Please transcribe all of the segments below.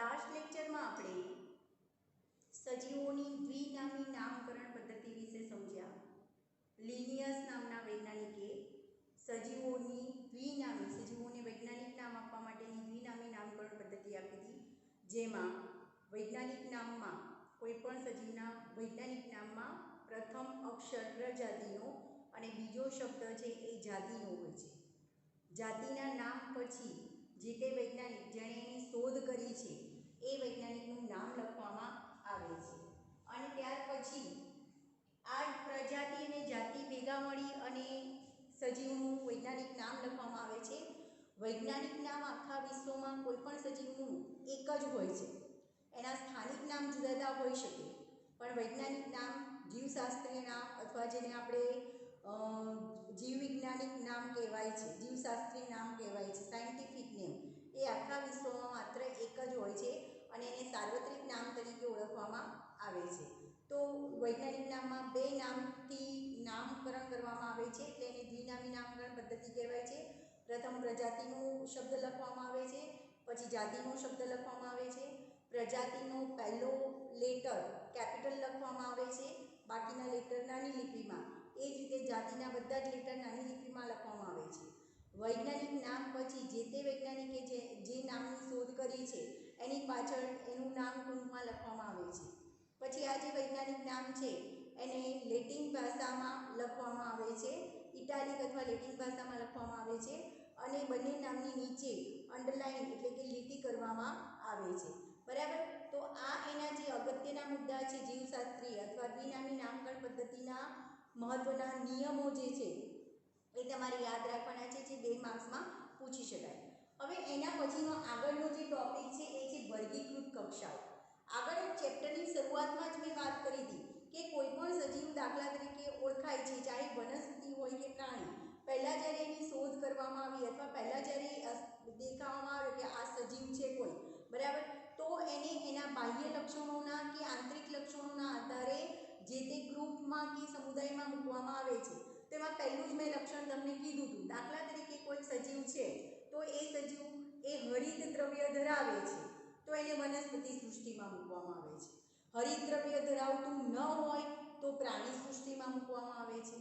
Last lecture में આપણે સજીવોની દ્વિનામી નામકરણ પદ્ધતિ વિશે સમજ્યા। લિનિયસ નામના વૈજ્ઞાનિકે સજીવોની દ્વિનામી સજીવોને વૈજ્ઞાનિક નામ આપવા માટેની દ્વિનામી નામકરણ પદ્ધતિ આપી હતી, જેમાં વૈજ્ઞાનિક નામમાં કોઈપણ સજીવના વૈજ્ઞાનિક નામમાં પ્રથમ અક્ષર પ્રજાતિનો અને બીજો શબ્દ છે એ જાતિનો હોય છે। જાતિના નામ પછી જે તે વૈજ્ઞાનિક જેણે એની શોધ કરી છે એ વૈજ્ઞાનિકનું નામ લખવામાં આવે છે અને ત્યાર પછી આ પ્રજાતિ અને જાતિ ભેગા મળી અને સજીવનું વૈજ્ઞાનિક નામ લખવામાં આવે છે। વૈજ્ઞાનિક નામ આખા વિશ્વમાં કોઈપણ સજીવનું એક જ હોય છે, એના સ્થાનિક નામ જુદા જુદા હોઈ શકે, પણ વૈજ્ઞાનિક નામ જીવશાસ્ત્રીય નામ અથવા જેને આપણે જીવવિજ્ઞાનિક નામ કહેવાય છે, જીવશાસ્ત્રી નામ કહેવાય છે, સાયન્ટિફિક નેમ, એ આખા વિશ્વમાં માત્ર એક જ હોય છે અને એને સાર્વત્રિક નામ તરીકે ઓળખવામાં આવે છે। તો વૈજ્ઞાનિક નામમાં બે નામથી નામકરણ કરવામાં આવે છે એટલે એને દ્વિનામી નામકરણ પદ્ધતિ કહેવાય છે। પ્રથમ પ્રજાતિનો શબ્દ લખવામાં આવે છે, પછી જાતિનો શબ્દ લખવામાં આવે છે। પ્રજાતિનો પહેલો લેટર કેપિટલ લખવામાં આવે છે, બાકીના લેટર નાની લિપિમાં, એ જ રીતે જાતિના બધા જ લેટર નાની લિપિમાં લખવામાં આવે છે। વૈજ્ઞાનિક નામ પછી જે તે વૈજ્ઞાનિકે જે નામની શોધ કરી છે એની પાછળ એનું નામ ટૂંકમાં લખવામાં આવે છે। પછી આ જે વૈજ્ઞાનિક નામ છે એને લેટિન ભાષામાં લખવામાં આવે છે, ઇટાલિક અથવા લેટિન ભાષામાં લખવામાં આવે છે અને બંને નામની નીચે અંડરલાઇન એટલે કે લીટી કરવામાં આવે છે, બરાબર। તો આ એના જે અગત્યના મુદ્દા છે જીવશાસ્ત્રી અથવા દ્વિનામી નામકરણ પદ્ધતિના મહત્વના નિયમો જે છે એ તમારે યાદ રાખવાના છે, જે 2 માર્ક્સમાં પૂછી શકાય। હવે એના પછીનો આગળનો જે ટોપિક છે એ છે વર્ગીકૃત કક્ષાઓ। આગળ ચેપ્ટરની શરૂઆતમાં જ મેં વાત કરી હતી કે કોઈપણ સજીવ દાખલા તરીકે ઓળખાય છે, ચાહે વનસ્પતિ હોય કે પ્રાણી, પહેલાં જ્યારે એની શોધ કરવામાં આવી અથવા પહેલાં જ્યારે દેખાવામાં આવે કે આ સજીવ છે કોઈ, બરાબર, તો એને એના બાહ્ય લક્ષણોના કે આંતરિક લક્ષણોના આધારે જે તે ગ્રુપમાં કે સમુદાયમાં મૂકવામાં આવે છે। તેમાં પહેલું જ મેં લક્ષણ તમને કીધું હતું, દાખલા તરીકે કોઈ સજીવ છે તો એ સજીવ એ હરિત દ્રવ્ય ધરાવે છે તો એને વનસ્પતિ સૃષ્ટિમાં મૂકવામાં આવે છે। હરિત દ્રવ્ય ધરાવતું ન હોય તો પ્રાણી સૃષ્ટિમાં મૂકવામાં આવે છે।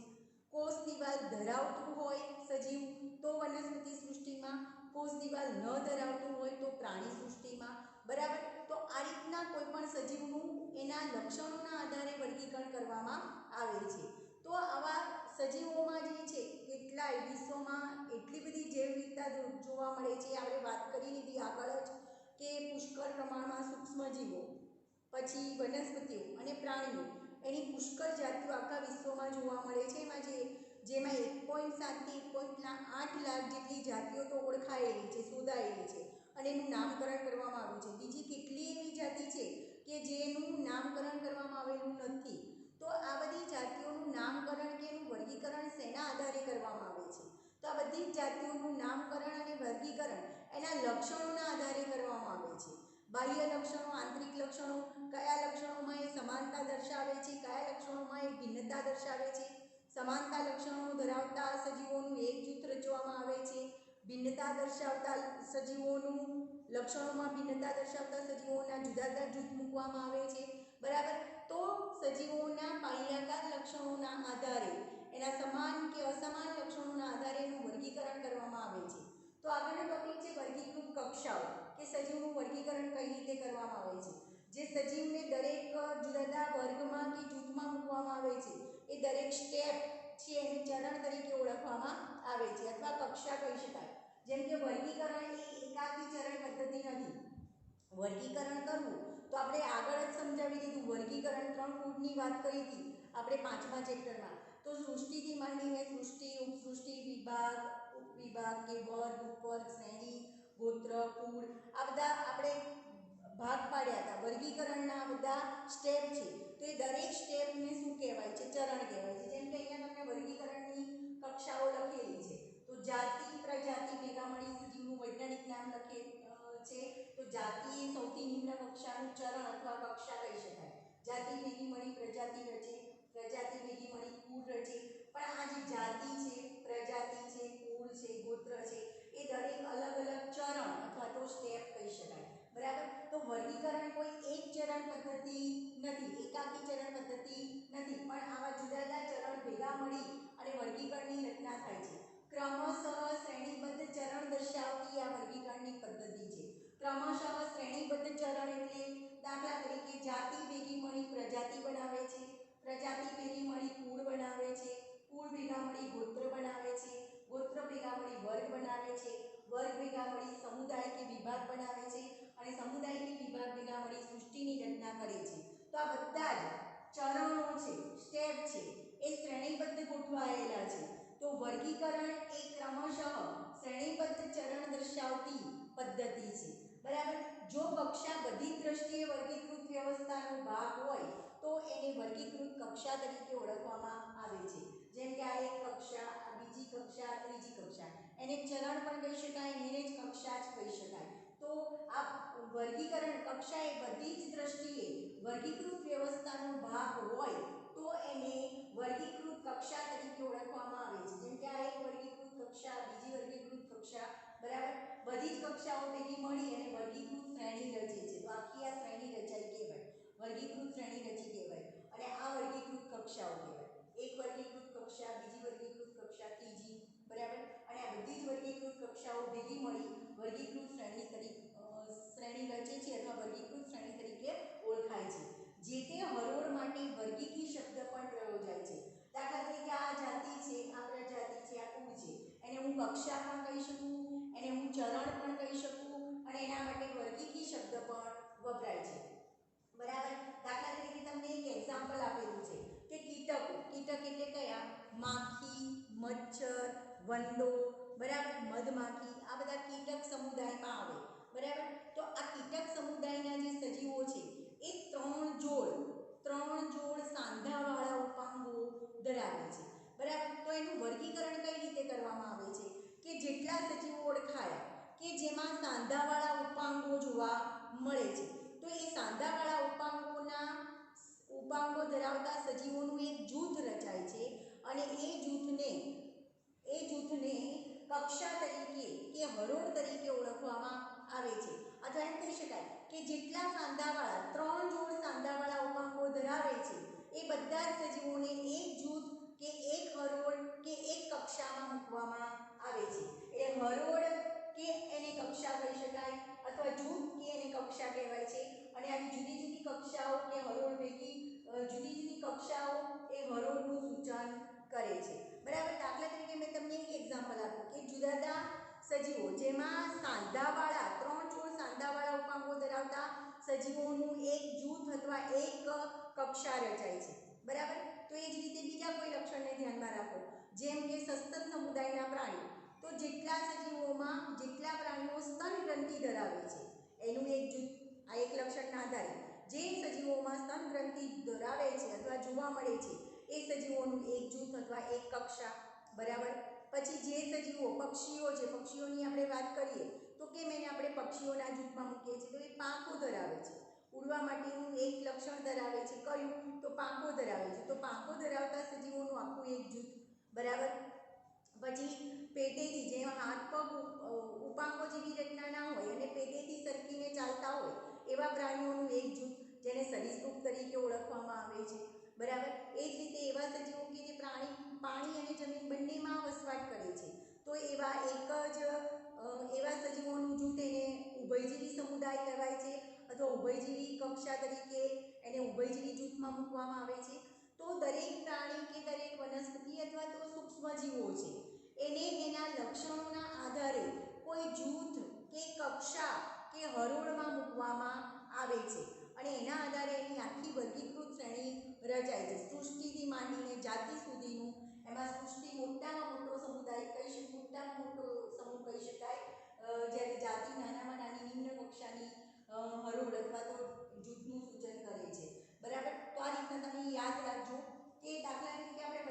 કોષ દિવાલ ધરાવતું હોય સજીવ તો વનસ્પતિ સૃષ્ટિમાં, કોષ દિવાલ ન ધરાવતું હોય તો પ્રાણી સૃષ્ટિમાં, બરાબર। તો આ રીતના કોઈપણ સજીવનું એના લક્ષણોના આધારે વર્ગીકરણ કરવામાં આવે છે। તો આવા સજીવોમાં જે છે કેટલાય વિશ્વમાં એટલી બધી જૈવ વિવિધતા જોવા મળે છે, આપણે વાત કરી લીધી આગળ જ કે પુષ્કળ પ્રમાણમાં સૂક્ષ્મજીવો, પછી વનસ્પતિઓ અને પ્રાણીઓ, એની પુષ્કળ જાતિઓ આખા વિશ્વમાં જોવા મળે છે। જેમાં 1.7 થી 1.8 લાખ જેટલી જાતિઓ તો ઓળખાયેલી છે, શોધાયેલી છે અને એનું નામકરણ કરવામાં આવ્યું છે। બીજી કેટલી એવી જાતિ છે કે જેનું નામકરણ કરવામાં આવેલું નથી। તો આ બધી જાતિઓનું નામકરણ કે એનું વર્ગીકરણ શેના આધારે કરવામાં આવે છે? તો આ બધી જ જાતિઓનું નામકરણ અને વર્ગીકરણ એના લક્ષણોના આધારે કરવામાં આવે છે। બાહ્ય લક્ષણો, આંતરિક લક્ષણો, કયા લક્ષણોમાં એ સમાનતા દર્શાવે છે, કયા લક્ષણોમાં એ ભિન્નતા દર્શાવે છે। સમાનતા લક્ષણો ધરાવતા સજીવોનું એક જૂથ રચવામાં આવે છે, ભિન્નતા દર્શાવતા સજીવોનું લક્ષણોમાં ભિન્નતા દર્શાવતા સજીવોના જુદા જુદા જૂથ મૂકવામાં આવે છે, બરાબર। તો સજીવોના બાહ્યાકાર લક્ષણોના આધારે એના સમાન કે અસમાન લક્ષણોના આધારે એનું વર્ગીકરણ કરવામાં આવે છે। તો આગળનો ટોપિક છે વર્ગીકૃત કક્ષાઓ, કે સજીવનું વર્ગીકરણ કઈ રીતે કરવામાં આવે છે। જે સજીવને દરેક જુદા જુદા વર્ગમાં કે જૂથમાં મૂકવામાં આવે છે એ દરેક સ્ટેપ છે એને ચરણ તરીકે ઓળખવામાં આવે છે અથવા કક્ષા કહી શકાય। જેમ કે વર્ગીકરણ એ એકાકી ચરણ પદ્ધતિ નથી। વર્ગીકરણ કરવું તો આપણે આગળ જ સમજાવી દીધું, વર્ગીકરણ 3 કુળની વાત કરી હતી આપણે 5મા ચેપ્ટરમાં। તો સૃષ્ટિથી માંડીને સૃષ્ટિ, ઉપસૃષ્ટિ, વિભાગ, ઉપવિભાગ કે વર્ગ, ઉપવર્ગ, શ્રેણી, ગોત્ર, કુળ, આ બધા આપણે ભાગ પાડ્યા હતા। વર્ગીકરણના બધા સ્ટેપ છે તો એ દરેક સ્ટેપને શું કહેવાય છે? ચરણ કહેવાય છે। જેમ કે અહીંયા તમને વર્ગીકરણની કક્ષાઓ લખેલી છે, તો જાતિ, પ્રજાતિ ભેગા મળી સજીવનું વૈજ્ઞાનિક નામ લખે છે। તો જાતિ એ સૌથી નિમ્ન કક્ષાનું ચરણ અથવા કક્ષા કહી શકાય। જાતિ ભેગી મળી પ્રજાતિ રચે, પ્રજાતિ ભેગી મળી કુળ રચે, પણ આ જે જાતિ છે, પ્રજાતિ છે, કુળ છે, ગોત્ર છે, એ દરેક અલગ અલગ ચરણ અથવા તો સ્ટેપ કહી શકાય, બરાબર। તો દાખલા તરીકે જાતિ ભેગી મળી પ્રજાતિ બનાવે છે, પ્રજાતિ ભેગી મળી કુળ બનાવે છે, કુળ ભેગા મળી ગોત્ર બનાવે છે, ગોત્ર ભેગા મળી વર્ગ બનાવે છે, વર્ગ ભેગા મળી સમુદાય કે વિભાગ બનાવે છે અને સમુદાય કે વિભાગ ભેગા મળી સૃષ્ટિની રચના કરે છે। તો આ બધા જ ચરણો છે, સ્ટેપ છે, એ શ્રેણીબદ્ધ ગોઠવાયેલા છે। તો વર્ગીકરણ એ ક્રમશઃ શ્રેણીબદ્ધ ચરણ દર્શાવતી પદ્ધતિ છે, બરાબર। જો કક્ષા બધી દ્રષ્ટિએ વર્ગીકૃત વ્યવસ્થાનો ભાગ હોય તો એને વર્ગીકૃત કક્ષા તરીકે ઓળખવામાં આવે છે। જેમ કે આ એક કક્ષા, આ બીજી કક્ષા, ત્રીજી કક્ષા, એને ચરણ પણ કહી શકાય, એને જ કક્ષા જ કહી શકાય। તો આ વર્ગીકરણ કક્ષા એ બધી જ દ્રષ્ટિએ વર્ગીકૃત વ્યવસ્થાનો ભાગ હોય તો એને વર્ગીકૃત કક્ષા તરીકે ઓળખવામાં આવે છે। જેમ કે આ એક વર્ગીકૃત કક્ષા, બીજી વર્ગીકૃત કક્ષા, બરાબર। બધી જ કક્ષાઓ ભેગી મળી અને વર્ગીકૃત શ્રેણી રચે છે। તો આખી આ શ્રેણી રચાઈ કહેવાય, વર્ગીકૃત શ્રેણી રચી કહેવાય અને આ વર્ગીકૃત કક્ષાઓ કહેવાય। એક વર્ગીકૃત કક્ષા, બીજી વર્ગીકૃત કક્ષા, ત્રીજી, બરાબર। અને આ બધી જ વર્ગીકૃત કક્ષાઓ ભેગી મળી વર્ગીકૃત શ્રેણી તરીકે શ્રેણી રચે છે અથવા વર્ગીકૃત શ્રેણી તરીકે ઓળખાય છે। જે તે હરોળ માટે વર્ગીકી શબ્દ પણ પ્રયોજાય છે। દાખલા તરીકે આ જાતિ છે, આ પ્રજાતિ છે, આ કુળ છે, એને હું કક્ષા પણ કહી શકું, એને હું ચરણ પણ કહી શકું અને એના માટે વર્ગીકી શબ્દ પણ વપરાય છે, બરાબર। દાખલા તરીકે તમને એક એક્ઝામ્પલ આપેલું છે કે કીટકો, કીટક એટલે કયા? માખી, મચ્છર, વંદો, બરાબર, મધમાખી, આ બધા કીટક સમુદાયમાં આવે, બરાબર। તો આ કીટક સમુદાયના જે સજીવો છે એ ત્રણ જોડ સાંધાવાળા ઉપાંગો ધરાવે છે, બરાબર। તો એનું વર્ગીકરણ કઈ રીતે કરવામાં આવે છે કે જેટલા સજીવો ઓળખાયા કે જેમાં સાંધાવાળા ઉપાંગો જોવા મળે છે તો એ સાંધાવાળા ઉપાંગો ધરાવતા સજીવોનું એક જૂથ રચાય છે અને એ જૂથને કક્ષા તરીકે કે હરોળ તરીકે ઓળખવામાં આવે છે। અથવા એમ કહી શકાય કે જેટલા સાંધાવાળા, ત્રણ જોડ સાંધાવાળા ઉપાંગો ધરાવે છે એ બધા જ સજીવોને એક જૂથ કે એક હરોળ કે એક કક્ષામાં મૂકવામાં આવે છે। એટલે હરોળ કે એને કક્ષા કહી શકાય અથવા જૂથ કે એને કક્ષા કહેવાય છે અને આવી જુદી જુદી કક્ષાઓ કે હરોળ ભેગી જુદી જુદી કક્ષાઓ એ હરોળનું સૂચન કરે છે, બરાબર। દાખલા તરીકે મેં તમને એક એક્ઝામ્પલ આપ્યું કે જુદા જુદા સજીવો જેમાં સાંધાવાળા, ત્રણ જોડ સાંધાવાળા ઉપાંગો ધરાવતા સજીવોનું એક જૂથ અથવા એક કક્ષા રચાય છે, બરાબર। તો એ જ રીતે બીજા કોઈ લક્ષણને ધ્યાનમાં રાખો, જેમ કે સસ્તન સમુદાયના પ્રાણીઓ, તો જેટલા પ્રાણીઓ સ્તન ગ્રંથિ ધરાવે છે એનું એક જૂથ, આ એક લક્ષણના આધારે જે સજીવોમાં સ્તન ગ્રંથિ ધરાવે છે અથવા જોવા મળે છે એ સજીવોનું એક જૂથ અથવા એક કક્ષા, બરાબર। પછી જે સજીવો, પક્ષીઓ છે, પક્ષીઓની આપણે વાત કરીએ તો કેમ એને આપણે પક્ષીઓના જૂથમાં મૂકીએ છીએ? તો એ પાંખો ધરાવે છે, ઉડવા માટેનું એક લક્ષણ ધરાવે છે, કયું? તો પાંખો ધરાવે છે, તો પાંખો ધરાવતા સજીવોનું આખું એક જૂથ, બરાબર। પછી પેટેથી, જેમાં હાથ પગ ઉપાંગો જેવી રચના ના હોય અને પેટેથી સરકીને ચાલતા હોય એવા પ્રાણીઓનું એક જૂથ જેને સરીસૃપ તરીકે ઓળખવામાં આવે છે, બરાબર। એ જ રીતે એવા સજીવો કે જે પાણી અને જમીન બંનેમાં વસવાટ કરે છે તો એવા સજીવોનું જૂથ એને ઉભયજીવી સમુદાય કહેવાય છે અથવા ઉભયજીવી કક્ષા તરીકે એને ઉભયજીવી જૂથમાં મૂકવામાં આવે છે। તો દરેક પ્રાણી કે દરેક વનસ્પતિ અથવા તો સૂક્ષ્મજીવો છે એને એના લક્ષણોના આધારે કોઈ જૂથ કે કક્ષા કે હરોળમાં મૂકવામાં આવે છે અને એના આધારે એની આખી વર્ગીકૃત શ્રેણી રચાય છે, સૃષ્ટિથી માંડીને જાતિ સુધીનું। એમાં સૃષ્ટિ મોટામાં મોટો સમુદાય મોટામાં મોટો સમૂહ કહી શકાય, જ્યારે જાતિ નાનામાં નાની નિમ્ન કક્ષાની હરોળ અથવા તો જૂથનું સૂચન કરે છે, બરાબર। તો આ રીતના તમે યાદ રાખજો કે દાખલા તરીકે આપણે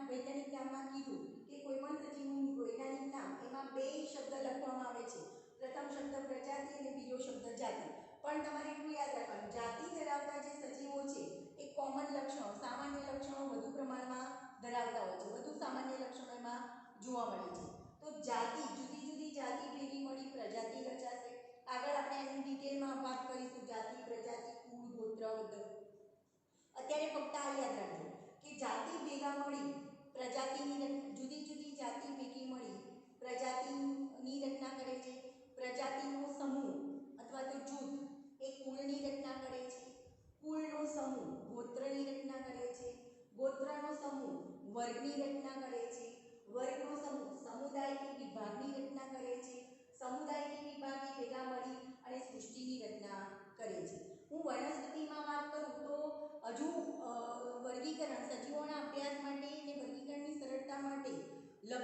વૈજ્ઞાનિક નામમાં કીધું કે કોઈ પણ સજીવનું વૈજ્ઞાનિક નામ, એમાં બે શબ્દ લખવામાં આવે છે, પ્રથમ શબ્દ પ્રજાતિ અને બીજો શબ્દ જાતિ। પણ તમારે એટલું યાદ રાખવાનું, જાતિ ધરાવતા જે સજીવો છે એ કોમન લક્ષણો, સામાન્ય લક્ષણો વધુ પ્રમાણમાં ધરાવતા હોય છે, વધુ સામાન્ય લક્ષણો એમાં જોવા મળે છે। તો જાતિ, જુદી જુદી જાતિ ભેગી મળી પ્રજાતિ રચાશે। આગળ આપણે એની ડિટેલમાં વાત કરીશું, જાતિ, પ્રજાતિ, કુળ, ગોત્ર બધું। અત્યારે ફક્ત આ યાદ રાખજો કે જાતિ ભેગા મળી પ્રજાતિની, જુદી જુદી જાતિ ભેગી મળી પ્રજાતિની રચના કરે છે, પ્રજાતિનો સમૂહ અથવા તો જૂથ એ કુળની રચના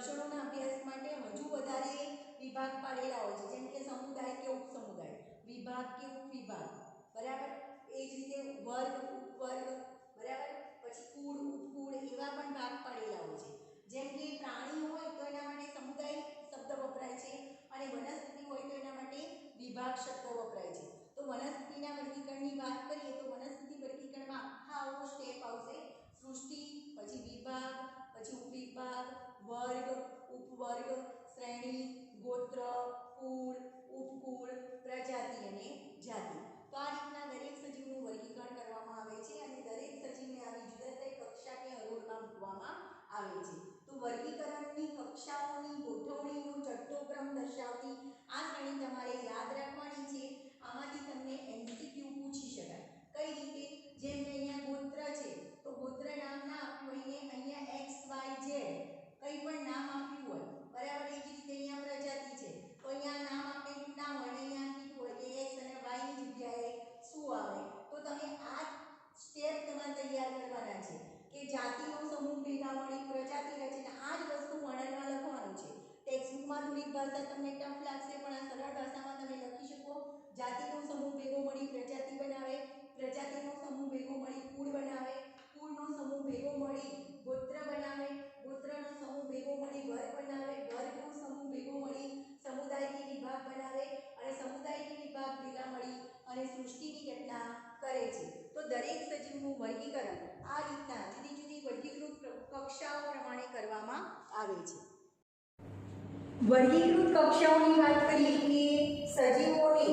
લક્ષણોના અભ્યાસ માટે હજુ વધારે વિભાગ પાડેલા હોય છે, જેમ કે સમુદાય કે ઉપસમુદાય, વિભાગ કે ઉપવિભાગ, બરાબર. એ જ રીતે વર્ગ, ઉપવર્ગ, બરાબર. પછી કુળ, ઉપકુળ એવા પણ ભાગ પાડેલા હોય છે. જેમ કે પ્રાણી હોય તો એના માટે સમુદાય શબ્દ વપરાય છે અને વનસ્પતિ હોય તો એના માટે વિભાગ શબ્દ વપરાય છે. તો વનસ્પતિના વર્ગીકરણની વાત કરીએ તો વનસ્પતિ વર્ગીકરણમાં આખા સ્ટેપ આવશે: સૃષ્ટિ, પછી વિભાગ, પછી ઉપવિભાગ, વર્ગ, ઉપવર્ગ, શ્રેણી, ગોત્ર, કુળ, ઉપકુળ, પ્રજાતિ અને જાતિ. તો આ રીતના દરેક સજીવનું વર્ગીકરણ કરવામાં આવે છે અને દરેક સજીવને આવી જુદા જુદા કક્ષા કે હરોળમાં મૂકવામાં આવે છે. તો વર્ગીકરણની કક્ષાઓની ગોઠવણીનો ચડતો ક્રમ દર્શાવતી આ શ્રેણી તમારે યાદ રાખવાની છે. આમાંથી તમને MCQ પૂછી શકાય. કઈ રીતે? જેમ કે અહીંયા ગોત્ર છે તો ગોત્ર નામ ના આપ્યું હોય ને અહીંયા XYZ કંઈ પણ નામ આપ્યું હોય, બરાબર. એ જ રીતે અહીંયા પ્રજાતિ છે તો અહીંયા નામ આપેલું ના હોય ને અહીંયા કીધું હોય કે X અને Y ની જગ્યાએ શું આવે. તો તમે આ સ્ટેપ તમારે તૈયાર કરવાના છે કે જાતિનો સમૂહ ભેગા મળી પ્રજાતિ રચે. આ જ વસ્તુ વર્ણનમાં લખવાનું છે. ટેક્સ્ટબુકમાં થોડીક ભાષા તમને ટફ લાગશે પણ આ સરળ ભાષામાં તમે લખી શકો. જાતિનો સમૂહ ભેગો મળી પ્રજાતિ બનાવે, પ્રજાતિનો સમૂહ ભેગો મળી કુળ બનાવે, કુળનો સમૂહ ભેગો મળી ગોત્ર બનાવે, ગોત્રનો સમૂહ ભેગો મળી વર્ગ બનાવે, વર્ગનો સમૂહ ભેગો મળી સમુદાય કે વિભાગ બનાવે અને સમુદાય કે વિભાગ ભેગા મળી અને સૃષ્ટિની રચના કરે છે. તો દરેક સજીવનું વર્ગીકરણ આ રીતના જુદી જુદી વર્ગીકૃત કક્ષાઓ પ્રમાણે કરવામાં આવે છે. વર્ગીકૃત કક્ષાઓની વાત કરીએ કે સજીવોને,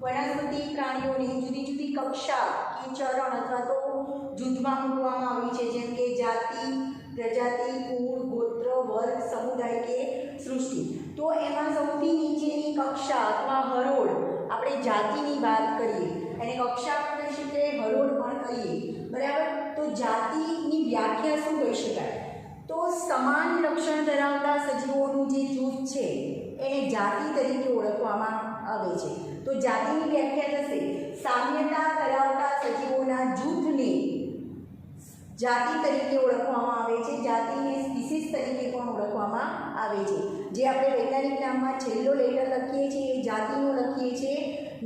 વનસ્પતિ પ્રાણીઓને જુદી જુદી કક્ષા કે ચરણ અથવા તો જૂથમાં મૂકવામાં આવી છે, જેમ કે જાતિ, પ્રજાતિ, કુળ, ગોત્ર, વર્ગ, સમુદાય કે સૃષ્ટિ. તો એમાં સૌથી નીચેની કક્ષા અથવા હરોળ આપણે જાતિની વાત કરીએ, એને કક્ષા પણ કહી શકીએ, હરોળ પણ કહીએ, બરાબર. તો જાતિની વ્યાખ્યા શું કહી શકાય? તો સમાન લક્ષણ ધરાવતા સજીવોનું જે જૂથ છે એને જાતિ તરીકે ઓળખવામાં આવે છે. તો જાતિની વ્યાખ્યા થશે: સામ્યતા ધરાવતા સજીવોના જૂથને જાતિ તરીકે ઓળખવામાં આવે છે. જાતિને સ્પીસીસ તરીકે પણ ઓળખવામાં આવે છે. જે આપણે વૈજ્ઞાનિક નામમાં છેલ્લો લેટર લખીએ છીએ એ જાતિનો લખીએ છીએ,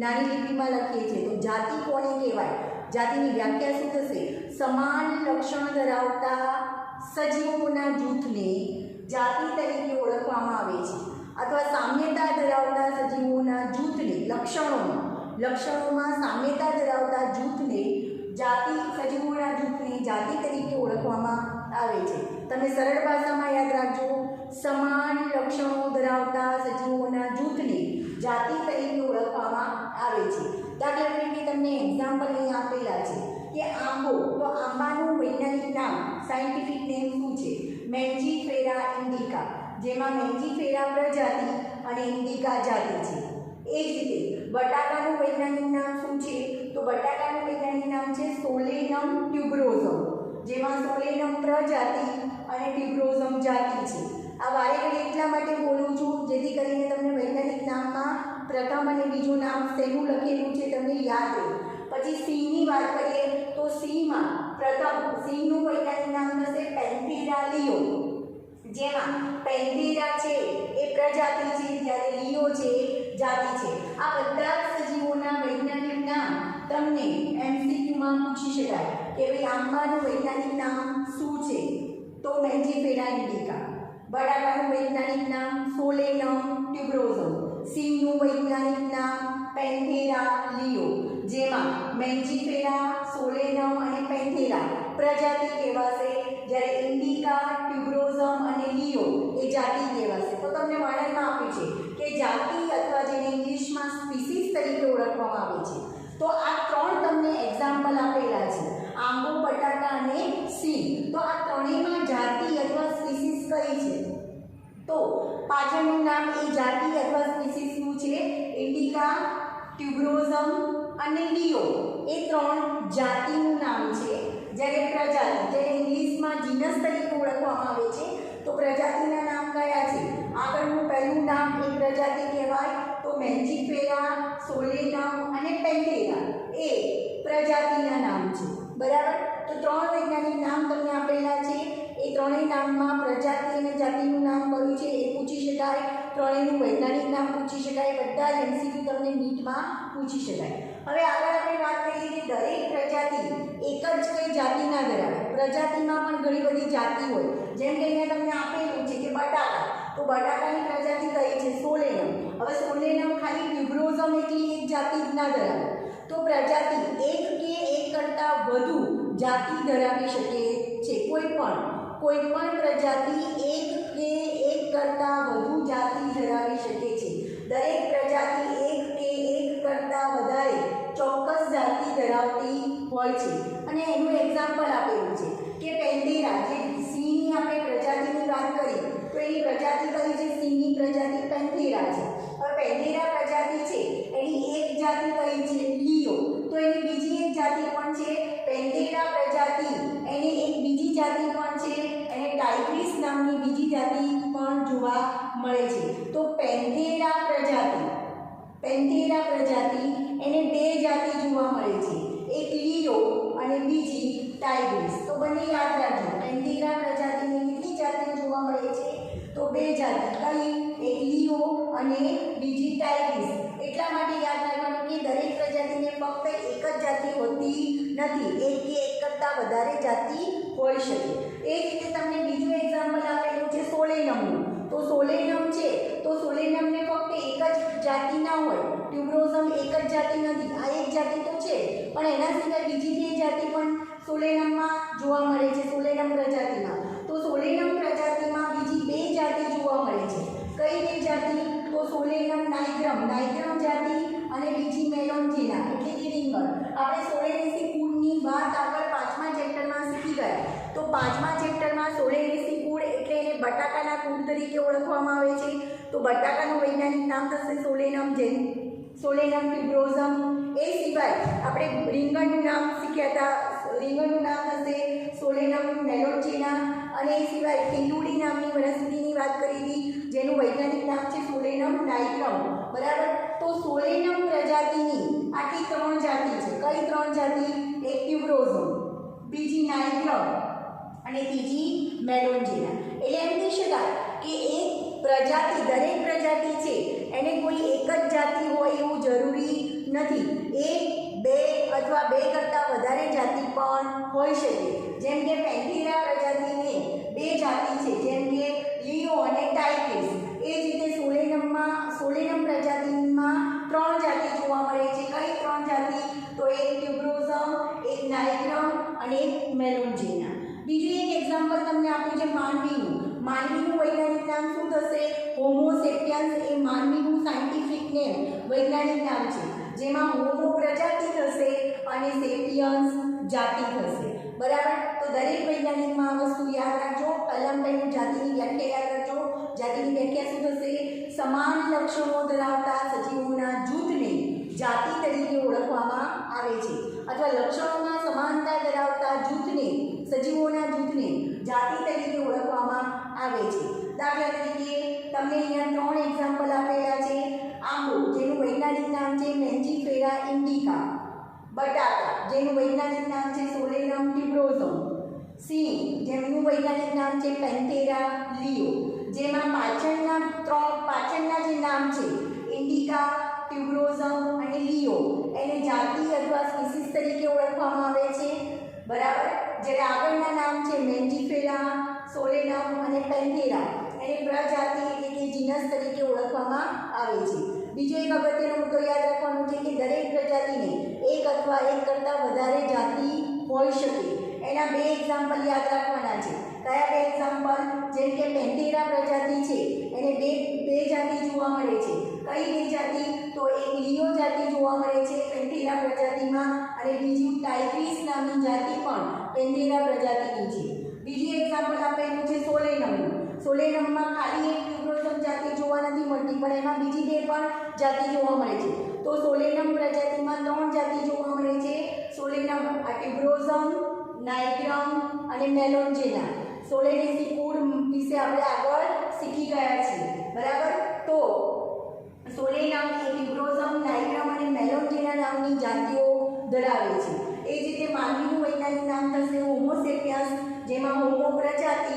નાની લિપિમાં લખીએ છીએ. તો જાતિ કોને કહેવાય? જાતિની વ્યાખ્યા શું થશે? સમાન લક્ષણ ધરાવતા સજીવોના જૂથને જાતિ તરીકે ઓળખવામાં આવે છે. અથવા સામ્યતા ધરાવતા સજીવોના જૂથને લક્ષણોમાં સામ્યતા ધરાવતા જૂથને સજીવોના જૂથને જાતિ તરીકે ઓળખવામાં આવે છે. તમે સરળ ભાષામાં યાદ રાખજો, સમાન લક્ષણો ધરાવતા સજીવોના જૂથને જાતિ તરીકે ઓળખવામાં આવે છે. દાખલા તરીકે તમને એક્ઝામ્પલ અહીં આપેલા છે કે આંબો. તો આંબાનું વૈજ્ઞાનિક નામ, સાયન્ટિફિક નેમ શું છે? મેન્જીફેરા ઇન્ડિકા, જેમાં મેન્જીફેરા પ્રજાતિ અને ઇન્ડિકા જાતિ છે. એ જ રીતે બટાકાનું વૈજ્ઞાનિક નામ શું છે? તો બટાકાનું વૈજ્ઞાનિક નામ છે સોલેનમ ટ્યુબરોઝમ, જેમાં સોલેનમ પ્રજાતિ અને ટ્યુબરોઝમ જાતિ છે. આ વારે ઘડી એટલા માટે બોલું છું જેથી કરીને તમને વૈજ્ઞાનિક નામમાં પ્રથમ અને બીજું નામ શેનું લખેલું છે તમને યાદ રહે. પછી સિંહની વાત કરીએ તો સિંહમાં પ્રથમ સિંહનું વૈજ્ઞાનિક નામ થશે પેન્થેરા લિયો, જેમાં પેન્થેરા છે એ પ્રજાતિ છે જ્યારે લિયો છે જાતિ છે. આ બધા સજીવોના વૈજ્ઞાનિક નામ તમને MCQમાં પૂછી શકાય કે ભાઈ આંબાનું વૈજ્ઞાનિક નામ શું છે? તો મેન્જીફેરા ઇન્ડિકા. બટાકાનું વૈજ્ઞાનિક નામ સોલેનમ ટ્યુબરોઝમ. સિંહનું વૈજ્ઞાનિક નામ પેન્થેરા લિયો, જેમાં મેન્જીફેરા, સોલેનમ અને પેન્થેરા પ્રજાતિ કહેવાશે, જ્યારે ઇન્ડિકા, ટ્યુબરોઝમ અને લિયો એ જાતિ કહેવાશે. તો તમને વર્ણનમાં આપ્યું છે કે જાતિ અથવા જેને ઇંગ્લિશમાં સ્પીસીસ તરીકે ઓળખવામાં આવે છે. તો આ ત્રણ તમને એક્ઝામ્પલ આપેલા છે, આંબો, બટાકા અને સિંહ. તો આ ત્રણેયમાં જાતિ અથવા સ્પીસીસ કઈ છે? તો પાછળનું નામ એ જાતિ અથવા સ્પીસીસનું છે. ઇન્ડિકા, ટ્યુબરોઝમ અને લિયો એ ત્રણ જાતિનું નામ છે, જ્યારે પ્રજાતિ, જેને ઇંગ્લિશમાં જીનસ તરીકે ઓળખવામાં આવે છે, તો પ્રજાતિના નામ કયા છે? આગળનું પહેલું નામ એ પ્રજાતિ કહેવાય, તો મેન્જીફેરા, સોલેનમ અને પેન્થેરા એ પ્રજાતિના નામ છે, બરાબર. તો ત્રણ વૈજ્ઞાનિક નામ તમને આપેલા છે. એ ત્રણેય નામમાં પ્રજાતિ અને જાતિનું નામ કયું છે એ પૂછી શકાય, ત્રણેયનું વૈજ્ઞાનિક નામ પૂછી શકાય, બધા જ MCQ તમને નીટમાં પૂછી શકાય. હવે આગળ આપણે વાત કરીએ કે દરેક પ્રજાતિ એક જ કઈ જાતિ ના ધરાવે. પ્રજાતિમાં પણ ઘણી બધી જાતિ હોય. જેમ કે અહીંયા તમને આપેલું છે કે બટાકા, તો બટાકાની પ્રજાતિ કઈ છે? સોલેનમ. હવે સોલેનમ ખાલી ટ્યુબરોઝમ એટલી એક જાતિ જ ના ધરાવે, તો પ્રજાતિ એક કે એક કરતાં વધુ જાતિ ધરાવી શકે છે. કોઈ પણ પ્રજાતિ એક કે એક કરતાં વધુ જાતિ ધરાવી શકે છે. દરેક પ્રજાતિ એક કે એક કરતાં વધારે ચોક્કસ જાતિ ધરાવતી હોય છે. અને એનું એક્ઝામ્પલ આપેલું છે કે પેન્ટેરા, જે સિંહની આપણે પ્રજાતિની વાત કરી, તો એની પ્રજાતિ કઈ છે? સિંહની પ્રજાતિ પેન્ટેરા છે. હવે પેન્ટેરા પ્રજાતિ છે એની એક જાતિ કઈ છે? લિયો. તો એની બીજી એક જાતિ પણ છે પેન્ટેરા પ્રજાતિ, એની એક બીજી જાતિ પણ છે, એને ટાઇગ્રીસ નામની બીજી જાતિ પણ જોવા મળે છે. તો પેન્ટેરા પ્રજાતિ એને બે જાતિ જોવા મળે છે, એક લિયો અને બીજી ટાઇગ્રીસ. તો બંને યાદ રાખજો, પેન્ટેરા પ્રજાતિની કેટલી જાતિઓ જોવા મળે છે? તો બે જાતિ. કઈ? એક લિયો અને બીજી ટાઇગ્રીસ. એટલા માટે યાદ રાખવાનું કે દરેક પ્રજાતિને ફક્ત એક જ જાતિ હોતી નથી, એક કે એક કરતાં વધારે જાતિ હોઈ શકે. એ જ રીતે તમને બીજું એક્ઝામ્પલ આપેલું છે સોલેનમનું. તો સોલેનમ છે, તો સોલેનમને ફક્ત એક જ જાતિ ના હોય, ટ્યુબરોઝમ એક જ જાતિ નથી, આ એક જાતિ તો છે, પણ એના સિવાય બીજી બે જાતિ પણ સોલેનમમાં જોવા મળે છે, સોલેનમ પ્રજાતિમાં. તો સોલેનમ પ્રજાતિમાં બીજી બે જાતિ જોવા મળે છે. કઈ બે જાતિ? તો સોલેનમ નાઇગ્રમ જાતિ અને બીજી મેલોન્જીના એટલે કે રીંગણ. આપણે સોલેનેસી કુળની વાત આગળ 5મા ચેપ્ટરમાં શીખી ગયા. તો 5મા ચેપ્ટરમાં સોલેનેસી કુળ એટલે એને બટાકાના કુળ તરીકે ઓળખવામાં આવે છે. તો બટાકાનું વૈજ્ઞાનિક નામ થશે સોલેનમ ટ્યુબરોઝમ. એ સિવાય આપણે રીંગણનું નામ શીખ્યા હતા, રીંગણનું નામ થશે સોલેનમ મેલોન્જીના. અને એ સિવાય ટીંડુડી નામની વનસ્પતિની વાત કરી હતી, જેનું વૈજ્ઞાનિક નામ છે સોલેનમ નાઇગ્રમ. બરાબર. તો સોલેનમ પ્રજાતિની આટલી 3 જાતિ છે. કઈ 3 જાતિ? એક ટ્યુબરોઝમ, બીજી નાઇગ્રમ અને ત્રીજી મેલોન્જીના. એટલે એમ કહી શકાય કે એક પ્રજાતિ, દરેક પ્રજાતિ છે એને કોઈ એક જ જાતિ હોય એવું જરૂરી નથી. એક, બે અથવા બે કરતાં વધારે જાતિ પણ હોઈ શકે. જેમ કે પેન્ટેરા પ્રજાતિને બે જાતિ છે, જેમ કે લિયો અને ટાઇગ્રીસ. એ જ રીતે સોલેનમ પ્રજાતિમાં 3 જાતિ જોવા મળે છે. કઈ 3 જાતિ? તો એક ટ્યુબરોઝમ, એક નાઇગ્રમ અને એક મેલોન્જીના. બીજું એક એક્ઝામ્પલ તમને આપ્યું છે માનવીનું વૈજ્ઞાનિક નામ શું થશે? હોમો સેપિયન્સ. એ માનવીનું સાયન્ટિફિક નેમ, વૈજ્ઞાનિક નામ છે, જેમાં હોમો પ્રજાતિ થશે અને સેપિયન્સ જાતિ થશે. બરાબર. તો દરેક વૈજ્ઞાનિકમાં આ વસ્તુ યાદ રાખજો. પહેલાં જાતિની વ્યાખ્યા યાદ રાખજો. જાતિની વ્યાખ્યા શું થશે? સમાન લક્ષણો ધરાવતા સજીવોના જૂથને જાતિ તરીકે ઓળખવામાં આવે છે, અથવા લક્ષણોમાં સમાનતા ધરાવતા સજીવોના જૂથને જાતિ તરીકે ઓળખવામાં આવે છે. દાખલા તરીકે તમને અહીંયા 3 એક્ઝામ્પલ આપેલા છે. આંબો, જેનું વૈજ્ઞાનિક નામ છે મેન્જીફેરા ઇન્ડિકા. બટાકા, જેનું વૈજ્ઞાનિક નામ છે સોલેનમ ટ્યુબરોઝમ. સિંહ, જેનું વૈજ્ઞાનિક નામ છે પેન્ટેરા લિયો. જેમાં પાછળના જે નામ છે ઇન્ડિકા, ટ્યુબરોઝમ અને લિયો, એને જાતિ અથવા સ્પીસીસ તરીકે ઓળખવામાં આવે છે. બરાબર. જ્યારે આગળના નામ છે મેન્જીફેરા, સોલેનમ અને પેન્ટેરા, એને પ્રજાતિ એટલે કે જીનસ તરીકે ઓળખવામાં આવે છે. બીજો એક અગત્યનો મુદ્દો યાદ રાખવાનો છે કે દરેક પ્રજાતિને એક અથવા એક કરતાં વધારે જાતિ હોઈ શકે. એના 2 એક્ઝામ્પલ યાદ રાખવાના છે. કયા 2 એક્ઝામ્પલ? જેમ કે પેન્ટેરા પ્રજાતિ છે એને બે જાતિ જોવા મળે છે. કઈ 2 જાતિ? તો એક લિયો જાતિ જોવા મળે છે પેન્ટેરા પ્રજાતિમાં, અને બીજું ટાઇગ્રીસ નામની જાતિ પણ પેન્ટેરા પ્રજાતિની છે. બીજું એક્ઝામ્પલ આપેલું છે સોલેનમનું. સોલેનમમાં ખાલી એક ટ્યુબરોઝમ જાતિ જોવા નથી મળતી, પણ એમાં બીજી 2 પણ જાતિ જોવા મળે છે. તો સોલેનમ પ્રજાતિમાં 3 જાતિ જોવા મળે છે. સોલેનમ ટ્યુબરોઝમ, નાઇગ્રમ અને મેલોન્જીના. સોલેનેસી કુળ વિશે આપણે આગળ શીખી ગયા છીએ. બરાબર. તો સોલેનમ એ ટ્યુબરોઝમ, નાઇગ્રમ અને મેલોન્જીના નામની જાતિઓ ધરાવે છે. એ જ રીતે માનવીનું વૈજ્ઞાનિક નામ થશે હોમો સેપિયન્સ, જેમાં હોમો પ્રજાતિ